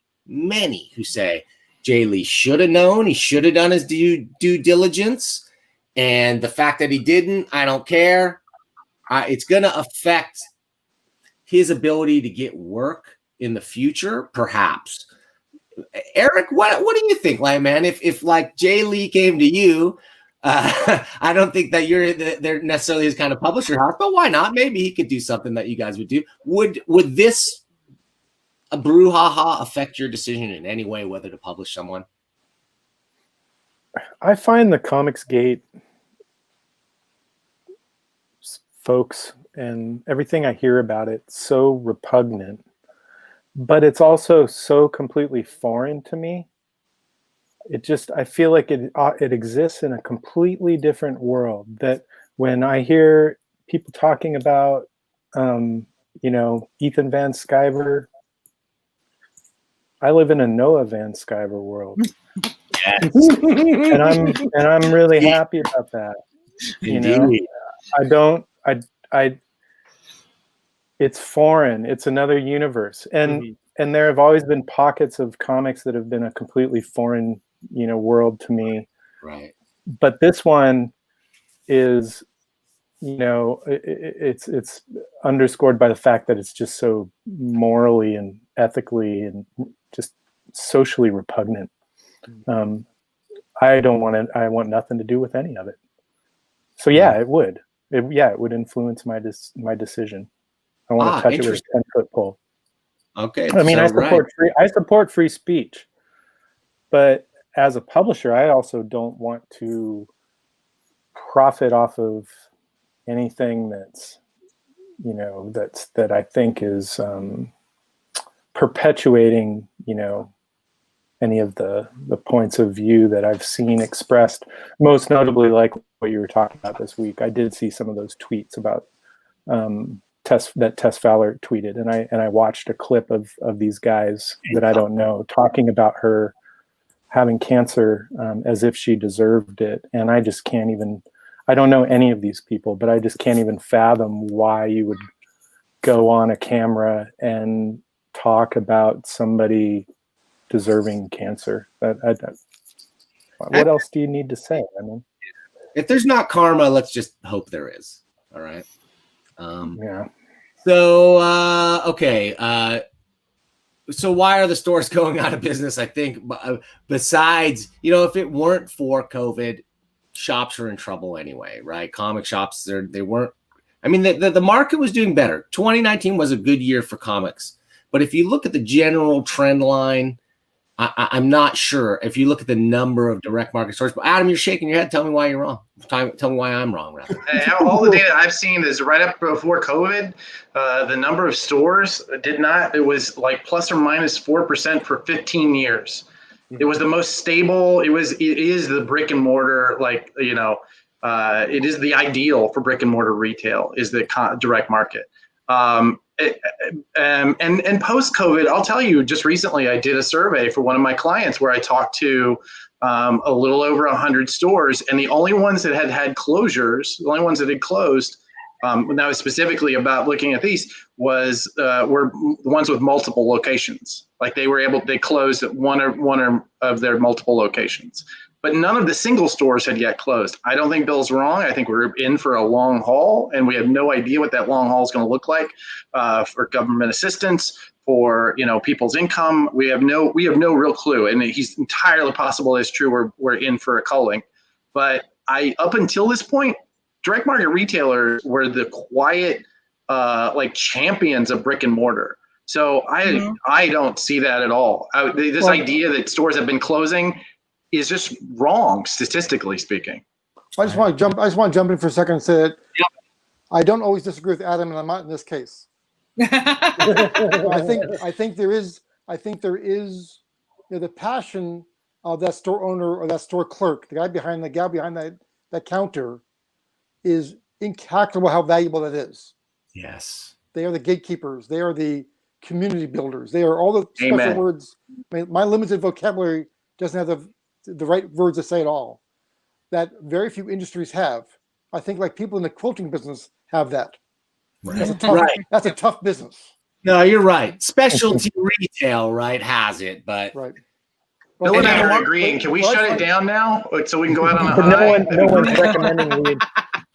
[SPEAKER 1] who say Jay Lee should have known. He should have done his due diligence, and the fact that he didn't, I don't care. It's going to affect his ability to get work in the future, perhaps. Eric, what do you think, like, man? If like Jay Lee came to you, I don't think that they're necessarily his kind of publisher house, but why not? Maybe he could do something that you guys would do. Would this a brouhaha affect your decision in any way whether to publish someone?
[SPEAKER 4] I find the Comicsgate folks and everything I hear about it so repugnant, but it's also so completely foreign to me. I feel like it exists in a completely different world. That when I hear people talking about, Ethan Van Sciver, I live in a Noah Van Sciver world.
[SPEAKER 1] Yes.
[SPEAKER 4] and I'm really happy about that.
[SPEAKER 1] Indeed.
[SPEAKER 4] It's foreign. It's another universe. And there have always been pockets of comics that have been a completely foreign, world to me.
[SPEAKER 1] Right.
[SPEAKER 4] But this one is, it's underscored by the fact that it's just so morally and ethically and just socially repugnant. I want nothing to do with any of it. So yeah, it would. It would influence my decision. I want to touch it with a 10-foot pole.
[SPEAKER 1] Okay.
[SPEAKER 4] I mean, I support free speech, but as a publisher, I also don't want to profit off of anything that's, that I think is perpetuating, any of the points of view that I've seen expressed, most notably like what you were talking about this week. I did see some of those tweets about Tess Fowler tweeted, and I watched a clip of these guys that I don't know talking about her having cancer as if she deserved it. And I just can't even, I don't know any of these people, but I just can't even fathom why you would go on a camera and talk about somebody deserving cancer. What else do you need to say? I mean,
[SPEAKER 1] if there's not karma, let's just hope there is. All right.
[SPEAKER 4] Yeah.
[SPEAKER 1] So, okay. So why are the stores going out of business? I think besides, if it weren't for COVID, shops are in trouble anyway, right? Comic shops, they weren't. I mean, the market was doing better. 2019 was a good year for comics. But if you look at the general trend line, I'm not sure. If you look at the number of direct market stores, but Adam, you're shaking your head. Tell me why you're wrong. Tell me why I'm wrong, rather.
[SPEAKER 6] All the data I've seen is right up before COVID. The number of stores it was like plus or minus 4% for 15 years. It was the most stable. It is the brick and mortar, it is the ideal for brick and mortar retail is the direct market. And post-COVID, I'll tell you, just recently I did a survey for one of my clients where I talked to a little over 100 stores, and the only ones that had closures, the only ones that had closed, when I was specifically about looking at these, were the ones with multiple locations. Like they closed at one of their multiple locations. But none of the single stores had yet closed. I don't think Bill's wrong. I think we're in for a long haul, and we have no idea what that long haul is going to look like for government assistance, for people's income. We have no real clue, and it's entirely possible it's true. We're in for a culling, but up until this point, direct market retailers were the quiet champions of brick and mortar. So I don't see that at all. This idea that stores have been closing is just wrong, statistically speaking.
[SPEAKER 2] I just want to jump in for a second and say that I don't always disagree with Adam, and I'm not in this case. I think there is the passion of that store owner or that store clerk, the gal behind that counter, is incalculable how valuable that is.
[SPEAKER 1] Yes.
[SPEAKER 2] They are the gatekeepers. They are the community builders. They are all the special words. I mean, my limited vocabulary doesn't have the right words to say it all. That very few industries have. I think like people in the quilting business have that.
[SPEAKER 1] Right.
[SPEAKER 2] That's a tough business.
[SPEAKER 1] No, you're right. Specialty retail, right, has it, but
[SPEAKER 2] right.
[SPEAKER 6] Bill and I are agreeing. Can we shut it down now so we can go out on a high?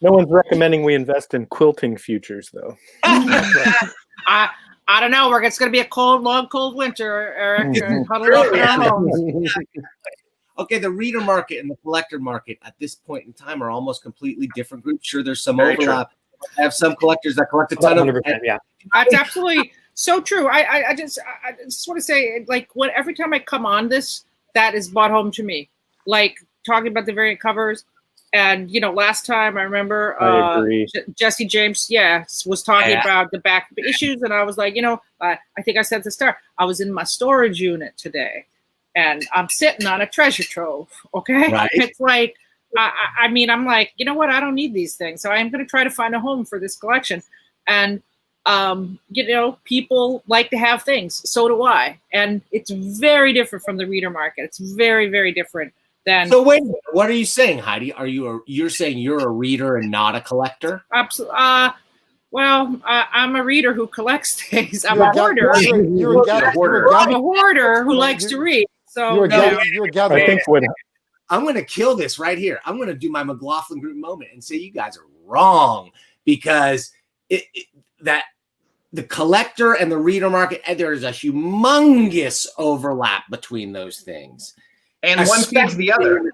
[SPEAKER 4] No one's recommending we invest in quilting futures, though.
[SPEAKER 5] I don't know. It's going to be a long, cold winter, Eric. Huddle up in our homes.
[SPEAKER 1] Okay, the reader market and the collector market at this point in time are almost completely different groups. Sure, there's some overlap. I have some collectors that collect a ton of.
[SPEAKER 5] Yeah, that's absolutely so true. I just want to say, every time I come on this, that is brought home to me. Like talking about the variant covers, and last time I remember Jesse James, was talking about the back issues, and I was like, I think I said at the start, I was in my storage unit today. And I'm sitting on a treasure trove, okay?
[SPEAKER 1] Right.
[SPEAKER 5] It's like, I'm like, you know what? I don't need these things. So I'm going to try to find a home for this collection. And, people like to have things. So do I. And it's very different from the reader market. It's very, very different than.
[SPEAKER 1] So wait, what are you saying, Heidi? You're saying you're a reader and not a collector?
[SPEAKER 5] Absolutely. Well, I'm a reader who collects things. I'm a hoarder. I'm a hoarder who likes to read. So
[SPEAKER 4] I think
[SPEAKER 1] I'm going to kill this right here. I'm going to do my McLaughlin Group moment and say you guys are wrong, because that the collector and the reader market, there is a humongous overlap between those things.
[SPEAKER 6] And one feeds the other.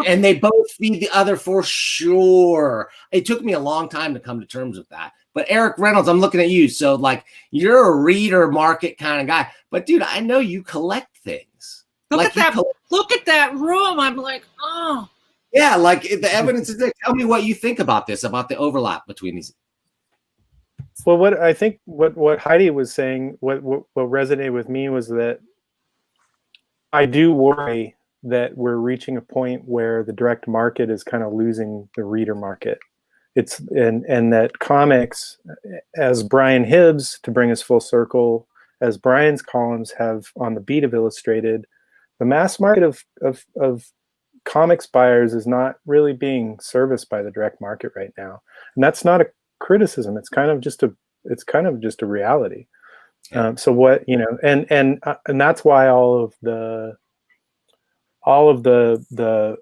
[SPEAKER 1] And they both feed the other for sure. It took me a long time to come to terms with that. But Eric Reynolds, I'm looking at you. So you're a reader market kind of guy. But dude, I know you collect things.
[SPEAKER 5] Look at that room. I'm like, oh.
[SPEAKER 1] Yeah, like the evidence is there. Tell me what you think about this, about the overlap between these.
[SPEAKER 4] Well, what I think what Heidi was saying, what resonated with me was that I do worry that we're reaching a point where the direct market is kind of losing the reader market. It's and that comics, as Brian Hibbs, to bring us full circle, as Brian's columns have on the beat of Illustrated, the mass market of comics buyers is not really being serviced by the direct market right now, and that's not a criticism. It's kind of just a reality. So what, you know, and that's why all of the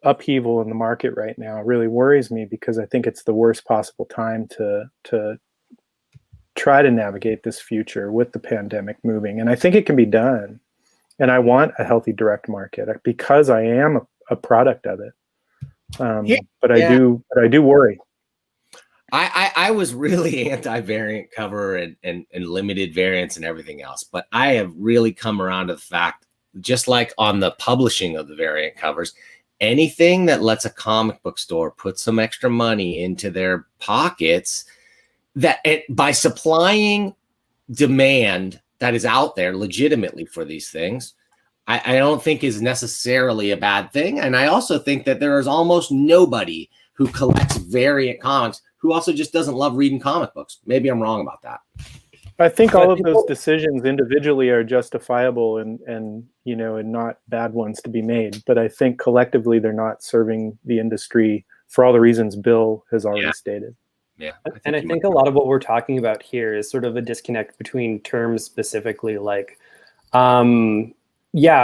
[SPEAKER 4] upheaval in the market right now really worries me, because I think it's the worst possible time to try to navigate this future with the pandemic moving. And I think it can be done. And I want a healthy direct market because I am a product of it. But I do worry.
[SPEAKER 1] I was really anti-variant cover and limited variants and everything else, but I have really come around to the fact, just like on the publishing of the variant covers, anything that lets a comic book store put some extra money into their pockets, by supplying demand that is out there legitimately for these things, I don't think is necessarily a bad thing. And I also think that there is almost nobody who collects variant comics who also just doesn't love reading comic books. Maybe I'm wrong about that.
[SPEAKER 4] I think all of those decisions individually are justifiable and you know, and not bad ones to be made. But I think collectively they're not serving the industry for all the reasons Bill has already stated.
[SPEAKER 1] Yeah.
[SPEAKER 3] I think a lot of what we're talking about here is sort of a disconnect between terms specifically, like, a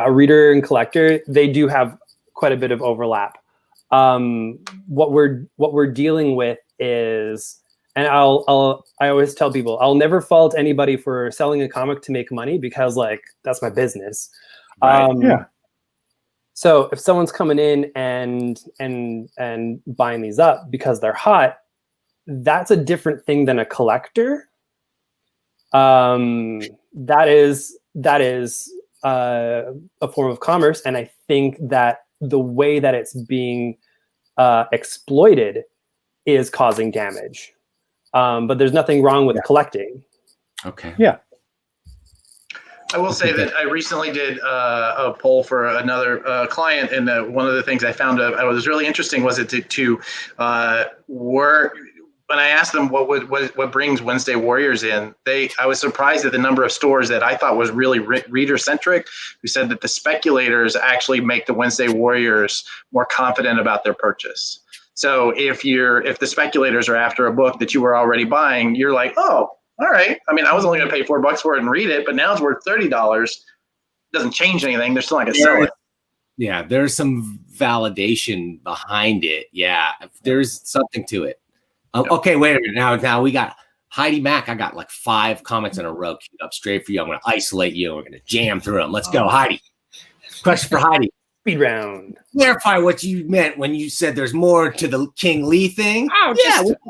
[SPEAKER 3] reader and collector, they do have quite a bit of overlap. What we're dealing with is, and I always tell people, I'll never fault anybody for selling a comic to make money, because like, that's my business.
[SPEAKER 4] Right.
[SPEAKER 3] So if someone's coming in and buying these up because they're hot, that's a different thing than a collector. That is a form of commerce, and I think that the way that it's being exploited is causing damage. But there's nothing wrong with collecting.
[SPEAKER 1] Okay.
[SPEAKER 4] Yeah.
[SPEAKER 6] I will say that I recently did a poll for another client, and one of the things I found was really interesting was to work. When I asked them what brings Wednesday Warriors in, I was surprised at the number of stores that I thought was really reader centric, who said that the speculators actually make the Wednesday Warriors more confident about their purchase. So if the speculators are after a book that you were already buying, you're like, oh, all right. I mean, I was only going to pay $4 for it and read it, but now it's worth $30. Doesn't change anything. They're still not going to sell it.
[SPEAKER 1] Yeah, there's some validation behind it. Yeah, there's something to it. Okay, wait a minute. Now we got Heidi Mack. I got like 5 comics in a row queued up straight for you. I'm going to isolate you. We're going to jam through them. Let's go, Heidi. Question for Heidi.
[SPEAKER 3] Speed round.
[SPEAKER 1] Clarify what you meant when you said there's more to the King Lee thing.
[SPEAKER 5] Oh,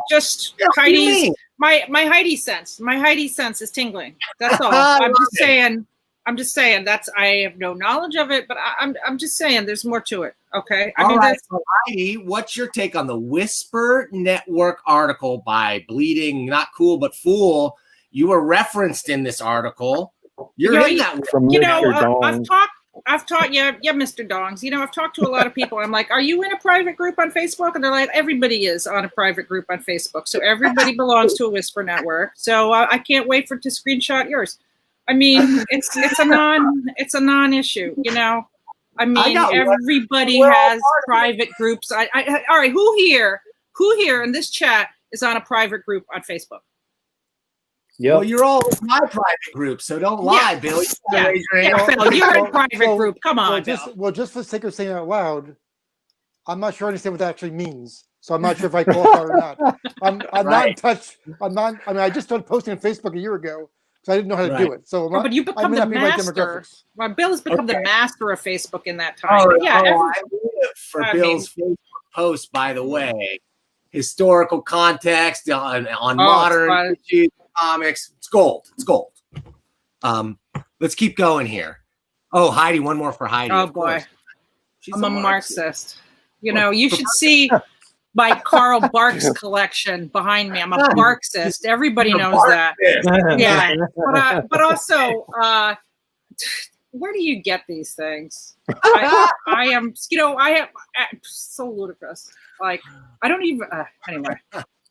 [SPEAKER 5] just Heidi's my Heidi sense. My Heidi sense is tingling. That's all. I'm just saying that's, I have no knowledge of it, but I'm just saying there's more to it. Okay. I mean,
[SPEAKER 1] right, so Heidi, what's your take on the Whisper Network article by Bleeding Not Cool But Fool? You were referenced in this article. You're in that.
[SPEAKER 4] From
[SPEAKER 5] I've taught Mr. Dongs. I've talked to a lot of people. I'm like, are you in a private group on Facebook? And they're like, everybody is on a private group on Facebook. So everybody belongs to a Whisper Network. So I can't wait to screenshot yours. I mean, it's a non-issue, I mean, everybody has private groups. All right, who here in this chat is on a private group on Facebook?
[SPEAKER 3] Yeah.
[SPEAKER 1] Well, you're all in my private group, so don't lie, Bill.
[SPEAKER 5] Phil, you're in private group. Come on,
[SPEAKER 2] just for the sake of saying it out loud, I'm not sure I understand what that actually means. So I'm not sure if I qualify or not. I'm not in touch. I just started posting on Facebook a year ago. So I didn't know how to do it. So
[SPEAKER 5] but you become the master. Well, Bill has become the master of Facebook in that time.
[SPEAKER 1] I live for Bill's Facebook post, by the way. Historical context on modern issues, comics. It's gold. Let's keep going here. Oh, Heidi, one more for Heidi.
[SPEAKER 5] Oh
[SPEAKER 1] of
[SPEAKER 5] boy,
[SPEAKER 1] course. She's
[SPEAKER 5] I'm a Marxist. You know, you should see my Karl Barks collection behind me. I'm a Marxist. Everybody knows that. Yeah, but also, where do you get these things? I am, so ludicrous. Like, I don't even. Anyway,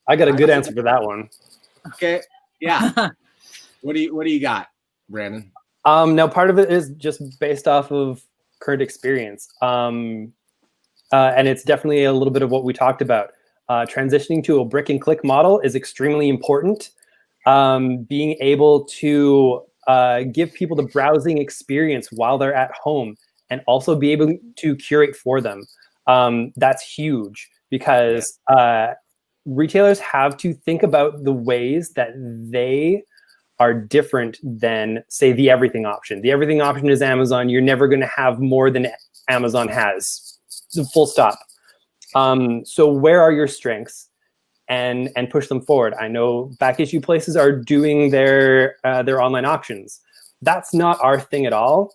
[SPEAKER 3] I got a good answer for that one.
[SPEAKER 1] Okay. Yeah. What do you got, Brandon?
[SPEAKER 3] Now, part of it is just based off of current experience. And it's definitely a little bit of what we talked about. Transitioning to a brick and click model is extremely important. Being able to give people the browsing experience while they're at home and also be able to curate for them. That's huge because retailers have to think about the ways that they are different than, say, the everything option. The everything option is Amazon. You're never going to have more than Amazon has. Full stop. So where are your strengths, and push them forward? I know back issue places are doing their online auctions. That's not our thing at all.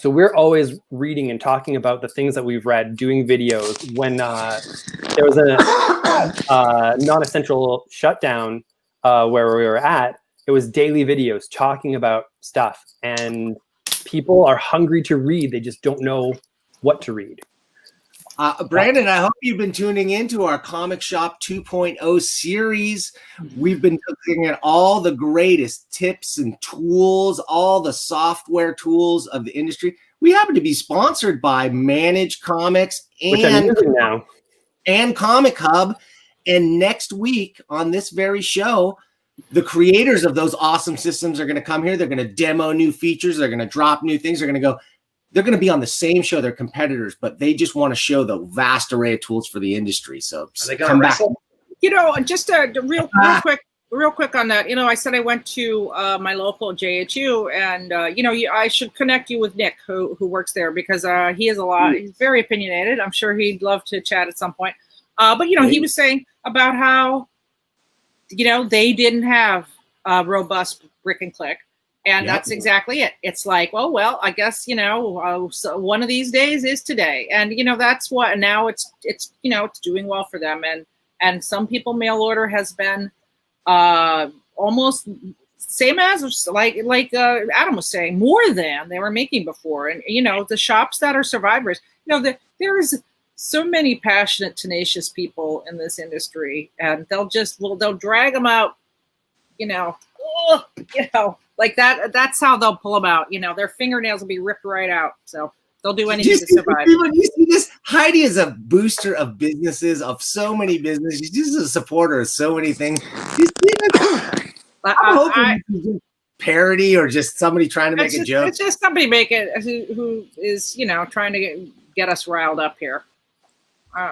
[SPEAKER 3] So we're always reading and talking about the things that we've read, doing videos. When there was a non-essential shutdown where we were at, it was daily videos talking about stuff, and people are hungry to read. They just don't know what to read.
[SPEAKER 1] Brandon, I hope you've been tuning into our Comic Shop 2.0 series. We've been looking at all the greatest tips and tools, all the software tools of the industry. We happen to be sponsored by Manage Comics and Comic Hub. And next week on this very show, the creators of those awesome systems are going to come here. They're going to demo new features. They're going to drop new things. They're going to be on the same show, they're competitors, but they just want to show the vast array of tools for the industry. So come back.
[SPEAKER 5] You know, just real quick on that. You know, I said I went to my local JHU, and I should connect you with Nick, who works there, because he has a lot. He's very opinionated. I'm sure he'd love to chat at some point. But he was saying about how they didn't have robust brick and click. And that's exactly it. It's like, well, I guess, so one of these days is today. And, that's what, and now it's doing well for them. And some people mail order has been almost same as like Adam was saying, more than they were making before. And, the shops that are survivors, there is so many passionate, tenacious people in this industry, and they'll drag them out, like that. That's how they'll pull them out. Their fingernails will be ripped right out. So they'll do anything to survive.
[SPEAKER 1] You see this? Heidi is a booster of businesses, of so many businesses. She's just a supporter of so many things. I'm hoping it's just parody or just somebody trying to make a joke.
[SPEAKER 5] It's just somebody who is, trying to get us riled up here.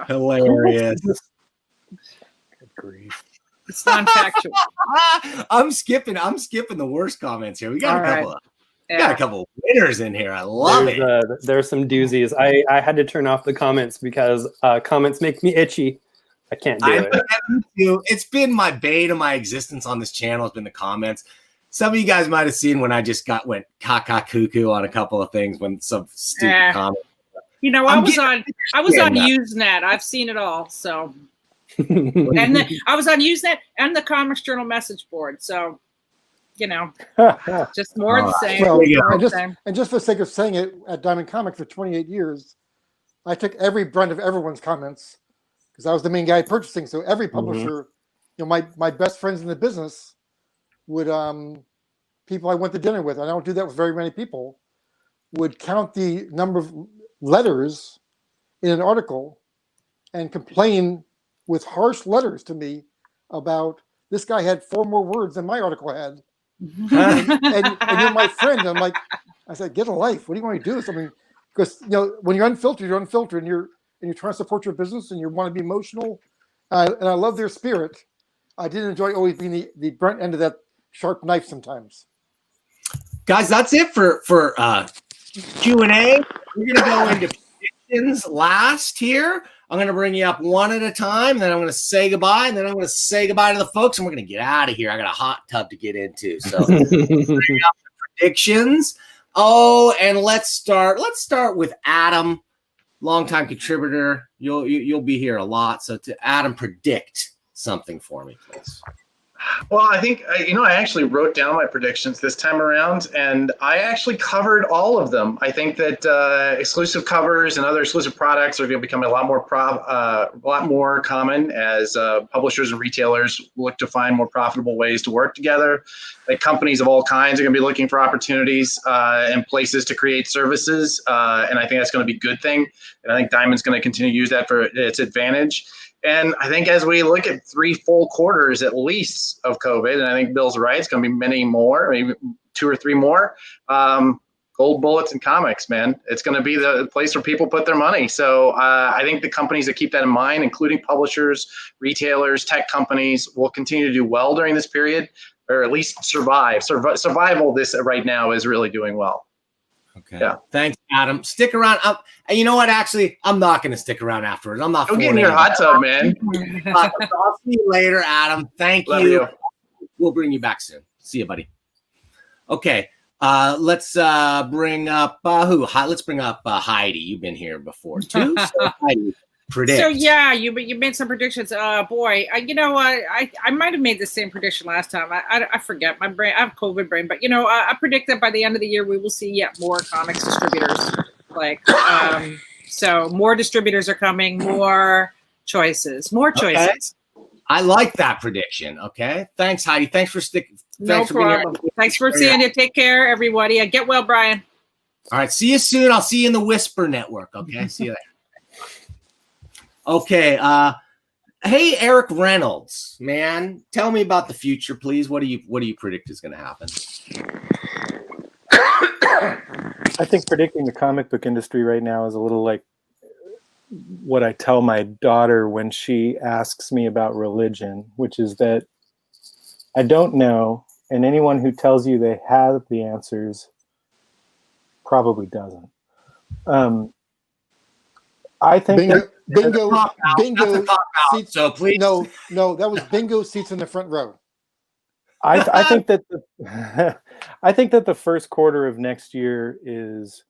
[SPEAKER 1] Hilarious.
[SPEAKER 4] Good grief.
[SPEAKER 5] It's non-factual.
[SPEAKER 1] I'm skipping the worst comments here. We got a couple of winners in here. I love it.
[SPEAKER 3] There's some doozies. I had to turn off the comments because comments make me itchy. I can't do it.
[SPEAKER 1] It's been my bane of my existence on this channel. It's been the comments. Some of you guys might have seen when I just went caca cuckoo on a couple of things when some stupid comment.
[SPEAKER 5] I was on Usenet. I've seen it all. So, and I was on Usenet and the Comics Journal message board. So, just more of the same.
[SPEAKER 2] Well, and just for the sake of saying it, at Diamond Comics for 28 years, I took every brunt of everyone's comments because I was the main guy purchasing. So every publisher, my best friends in the business would people I went to dinner with, and I don't do that with very many people, would count the number of letters in an article and complain with harsh letters to me about this guy had 4 more words than my article had. and you're my friend. I said, get a life. What do you want to do? I mean, because when you're unfiltered, and you're trying to support your business and you want to be emotional. And I love their spirit. I did enjoy always being the brunt end of that sharp knife sometimes.
[SPEAKER 1] Guys, that's it for Q&A. We're going to go into predictions last here. I'm going to bring you up one at a time, then I'm going to say goodbye, and then I'm going to say goodbye to the folks, and we're going to get out of here. I got a hot tub to get into. So bring up the predictions. Oh, and let's start with Adam, longtime contributor. You'll be here a lot. So to Adam, predict something for me, please.
[SPEAKER 6] Well, I think, I actually wrote down my predictions this time around, and I actually covered all of them. I think that exclusive covers and other exclusive products are going to become a lot more common as publishers and retailers look to find more profitable ways to work together. Like companies of all kinds are going to be looking for opportunities and places to create services, and I think that's going to be a good thing. And I think Diamond's going to continue to use that for its advantage. And I think as we look at 3 full quarters at least of COVID, and I think Bill's right, it's going to be many more, maybe 2 or 3 more, gold bullets and comics, man. It's going to be the place where people put their money. So I think the companies that keep that in mind, including publishers, retailers, tech companies, will continue to do well during this period, or at least survive. Survival this right now is really doing well.
[SPEAKER 1] Okay.
[SPEAKER 6] Yeah.
[SPEAKER 1] Thanks, Adam. Stick around. And you know what? Actually, I'm not going to stick around afterwards. I'm not.
[SPEAKER 6] Go get in your hot tub, man.
[SPEAKER 1] I'll see you later, Adam. Thank you. We'll bring you back soon. See you, buddy. Okay. Let's bring up who? Let's bring up Heidi. You've been here before too. So Heidi, predict.
[SPEAKER 5] So yeah, you made some predictions. Boy, I might have made the same prediction last time. I forget my brain. I have COVID brain, but I predict that by the end of the year we will see yet more comics distributors. So more distributors are coming, more choices. Okay.
[SPEAKER 1] I like that prediction. Okay, thanks, Heidi. Thanks for sticking.
[SPEAKER 5] No problem. Thanks for seeing you. Take care, everybody. Get well, Brian.
[SPEAKER 1] All right, see you soon. I'll see you in the Whisper Network. Okay, see you there. Okay. Hey, Eric Reynolds, man, tell me about the future, please. What do you predict is going to happen?
[SPEAKER 4] I think predicting the comic book industry right now is a little like what I tell my daughter when she asks me about religion, which is that I don't know, and anyone who tells you they have the answers probably doesn't. I think
[SPEAKER 2] bingo seats.
[SPEAKER 1] So please,
[SPEAKER 2] no, that was bingo seats in the front row.
[SPEAKER 4] I think that I think that the first quarter of next year is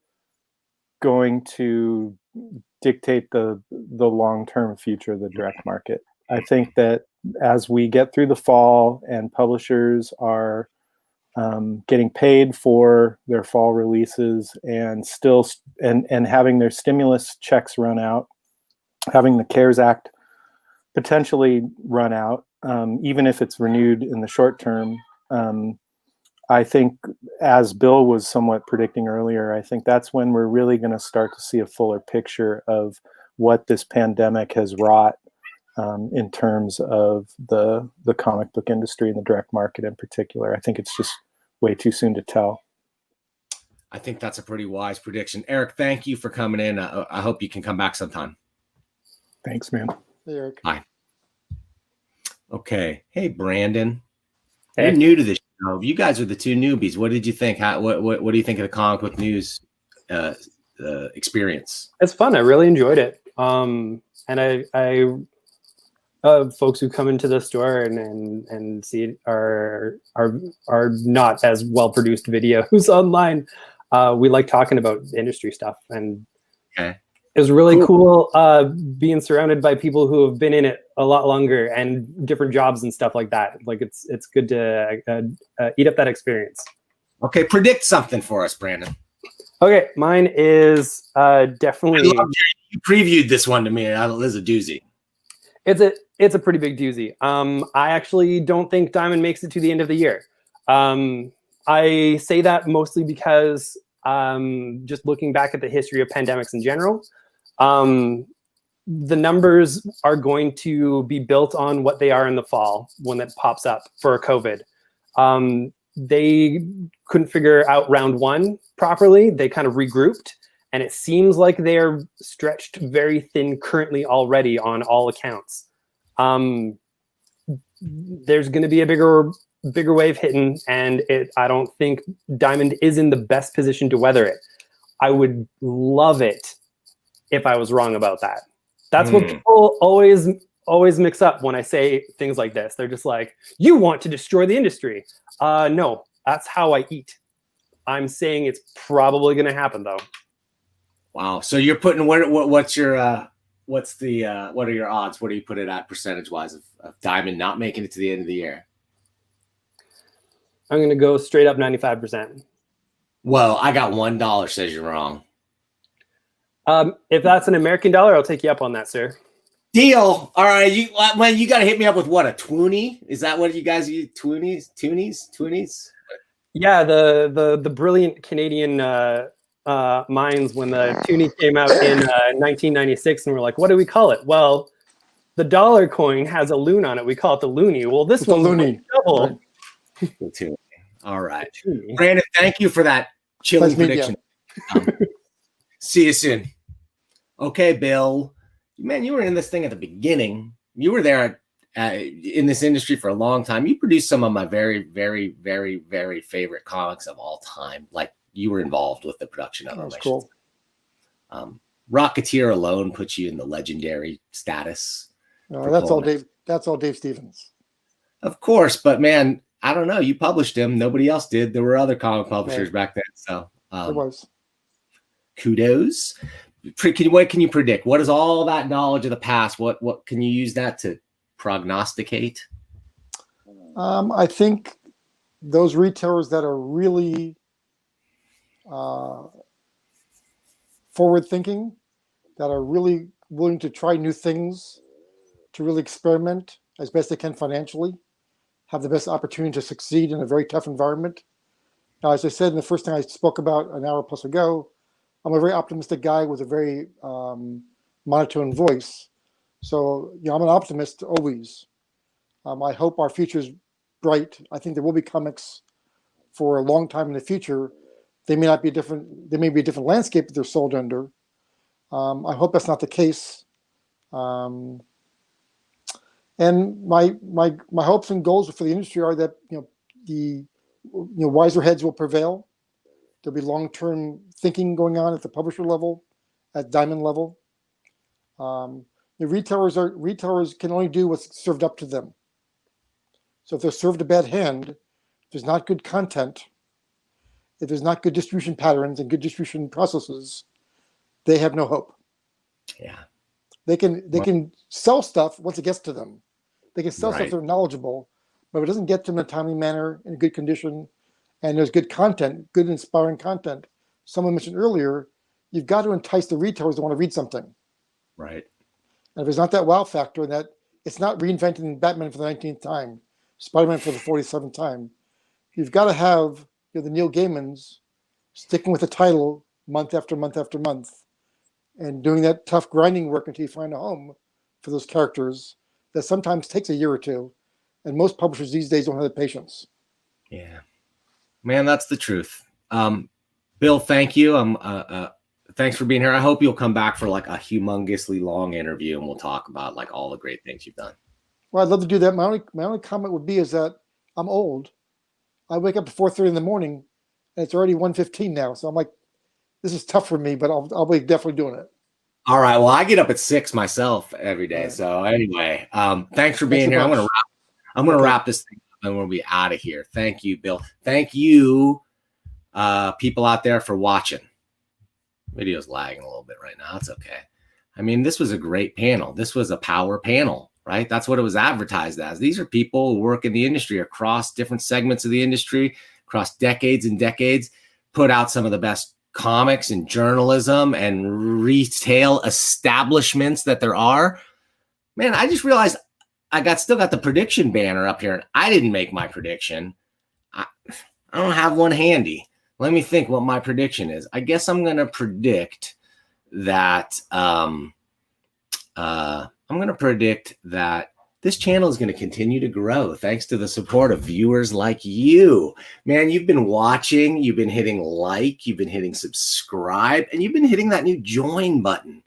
[SPEAKER 4] going to dictate the long-term future of the direct market. I think that as we get through the fall and publishers are getting paid for their fall releases and having their stimulus checks run out, having the CARES Act potentially run out, even if it's renewed in the short term, I think, as Bill was somewhat predicting earlier, I think that's when we're really going to start to see a fuller picture of what this pandemic has wrought in terms of the comic book industry and the direct market in particular. I think it's just way too soon to tell.
[SPEAKER 1] I think that's a pretty wise prediction. Eric, thank you for coming in. I hope you can come back sometime.
[SPEAKER 4] Thanks, man.
[SPEAKER 2] Hey, Eric.
[SPEAKER 1] Hi. Okay. Hey, Brandon.
[SPEAKER 3] Hey.
[SPEAKER 1] You're new to this show. You guys are the 2 newbies. What did you think? What do you think of the comic book news experience?
[SPEAKER 3] It's fun. I really enjoyed it. And I folks who come into the store and see it are not as well produced videos online. We like talking about industry stuff, and it was really cool being surrounded by people who have been in it a lot longer and different jobs and stuff like that. Like it's good to eat up that experience.
[SPEAKER 1] Okay, predict something for us, Brandon.
[SPEAKER 3] Okay, mine is definitely.
[SPEAKER 1] You previewed this one to me. This is a doozy.
[SPEAKER 3] It's a pretty big doozy. I actually don't think Diamond makes it to the end of the year. I say that mostly because just looking back at the history of pandemics in general, the numbers are going to be built on what they are in the fall when it pops up for COVID. They couldn't figure out round 1 properly. They kind of regrouped, and it seems like they're stretched very thin currently already on all accounts. There's going to be a bigger wave hitting, and I don't think Diamond is in the best position to weather it. I would love it if I was wrong about that. That's what people always mix up when I say things like this. They're just like, you want to destroy the industry. No, that's how I eat. I'm saying it's probably going to happen though.
[SPEAKER 1] Wow. So you're putting what are your odds? What do you put it at percentage wise of Diamond not making it to the end of the year?
[SPEAKER 3] I'm going to go straight up 95%.
[SPEAKER 1] Well, I got $1 says you're wrong.
[SPEAKER 3] If that's an American dollar, I'll take you up on that, sir.
[SPEAKER 1] Deal. All right. You got to hit me up with what, a toonie? Is that what you guys use? Toonies? Yeah,
[SPEAKER 3] the brilliant Canadian minds when the toonie came out in 1996, and we're like, what do we call it? Well, the dollar coin has a loon on it. We call it the loonie. Well, this one's
[SPEAKER 2] loony.
[SPEAKER 3] Double.
[SPEAKER 1] The toonie. All right. Brandon, thank you for that chilling prediction. See you soon. Okay, Bill. Man, you were in this thing at the beginning. You were there in this industry for a long time. You produced some of my very, very, very, very favorite comics of all time. Like, you were involved with the production of them.
[SPEAKER 2] That's cool.
[SPEAKER 1] Rocketeer alone puts you in the legendary status.
[SPEAKER 2] That's all Dave. That's all Dave Stevens.
[SPEAKER 1] Of course, but man, I don't know. You published him. Nobody else did. There were other comic publishers back then. So
[SPEAKER 2] there was.
[SPEAKER 1] Kudos. What can you predict? What is all that knowledge of the past? What can you use that to prognosticate?
[SPEAKER 2] I think those retailers that are really forward thinking, that are really willing to try new things, to really experiment as best they can financially, have the best opportunity to succeed in a very tough environment. Now, as I said in the first thing I spoke about an hour plus ago, I'm a very optimistic guy with a very monotone voice. So, I'm an optimist always. I hope our future is bright. I think there will be comics for a long time in the future. They may not be different. There may be a different landscape that they're sold under. I hope that's not the case. And my hopes and goals for the industry are that the wiser heads will prevail. There'll be long-term thinking going on at the publisher level, at Diamond level. The retailers can only do what's served up to them. So if they're served a bad hand, if there's not good content, if there's not good distribution patterns and good distribution processes, they have no hope.
[SPEAKER 1] Yeah.
[SPEAKER 2] They can sell stuff once it gets to them. They can sell stuff they're knowledgeable, but if it doesn't get to them in a timely manner, in a good condition, and there's good content, good inspiring content. Someone mentioned earlier, you've got to entice the retailers to want to read something.
[SPEAKER 1] Right.
[SPEAKER 2] And if there's not that wow factor, that it's not reinventing Batman for the 19th time, Spider-Man for the 47th time, you've got to have the Neil Gaimans sticking with the title month after month after month and doing that tough grinding work until you find a home for those characters that sometimes takes a year or two. And most publishers these days don't have the patience.
[SPEAKER 1] Yeah. Man, that's the truth. Bill, thank you. Thanks for being here. I hope you'll come back for like a humongously long interview and we'll talk about like all the great things you've done.
[SPEAKER 2] Well, I'd love to do that. My only comment would be is that I'm old. I wake up at 4:30 in the morning and it's already 1:15 now. So I'm like, this is tough for me, but I'll be definitely doing it.
[SPEAKER 1] All right. Well, I get up at 6 myself every day. Right. So anyway, thanks for being here. I'm going to wrap this thing up and we'll be out of here. Thank you, Bill. Thank you, people out there for watching. Video's lagging a little bit right now. It's okay. I mean, this was a great panel. This was a power panel, right? That's what it was advertised as. These are people who work in the industry across different segments of the industry, across decades and decades, put out some of the best comics and journalism and retail establishments that there are. Man, I just realized I still got the prediction banner up here and I didn't make my prediction. I don't have one handy. Let me think what my prediction is. I guess I'm going to predict that this channel is going to continue to grow thanks to the support of viewers like you. Man, you've been watching, you've been hitting like, you've been hitting subscribe, and you've been hitting that new join button.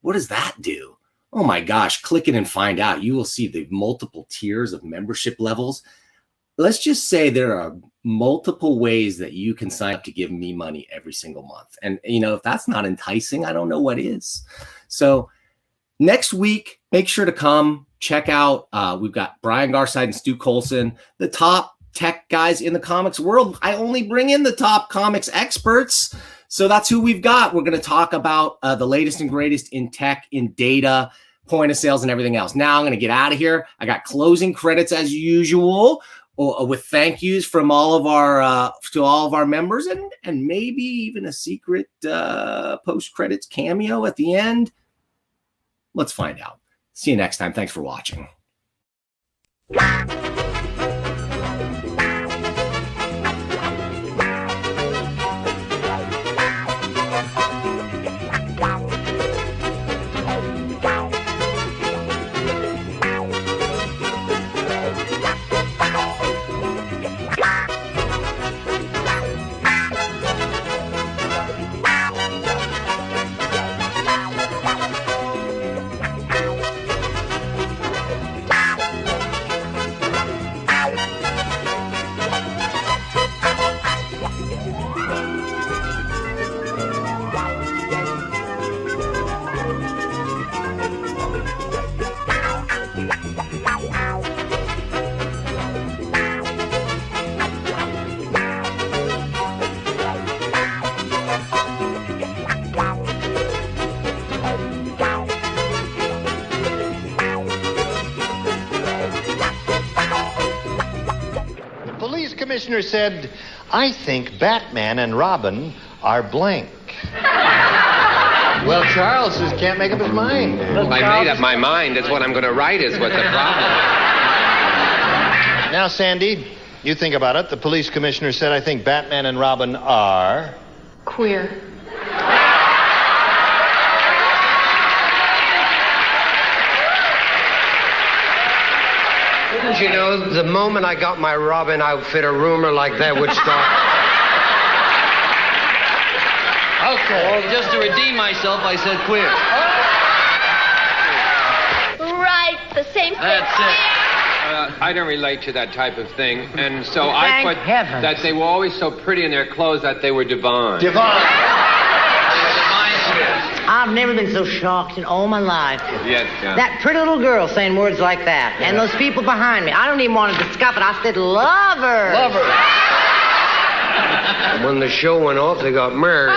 [SPEAKER 1] What does that do? Oh my gosh, click it and find out. You will see the multiple tiers of membership levels. Let's just say there are multiple ways that you can sign up to give me money every single month. And, if that's not enticing, I don't know what is. So next week, make sure to come check out. We've got Brian Garside and Stu Colson, the top tech guys in the comics world. I only bring in the top comics experts. So that's who we've got. We're going to talk about the latest and greatest in tech, in data, point of sales, and everything else. Now I'm going to get out of here. I got closing credits as usual, with thank yous from all of our to all of our members, and maybe even a secret post credits cameo at the end. Let's find out. See you next time. Thanks for watching.
[SPEAKER 7] Commissioner said, I think Batman and Robin are blank. Well, Charles just can't make up his mind.
[SPEAKER 8] Well, I made up my mind. That's what I'm going to write is what the problem is.
[SPEAKER 7] Now, Sandy, you think about it. The police commissioner said, I think Batman and Robin are...
[SPEAKER 9] queer.
[SPEAKER 8] You know, the moment I got my Robin outfit, a rumor like that would start.
[SPEAKER 10] Okay. Well, just to redeem myself, I said queer.
[SPEAKER 9] Right, the same thing.
[SPEAKER 10] That's it.
[SPEAKER 8] I don't relate to that type of thing, and so
[SPEAKER 10] Thank
[SPEAKER 8] I put
[SPEAKER 10] heavens.
[SPEAKER 8] that they were always so pretty in their clothes that they were divine.
[SPEAKER 11] I've never been so shocked in all my life.
[SPEAKER 8] Yes, John.
[SPEAKER 11] That pretty little girl saying words like that. Yeah. And those people behind me. I don't even want to discuss it. I said, love her.
[SPEAKER 8] Love her. When the show went off, they got married.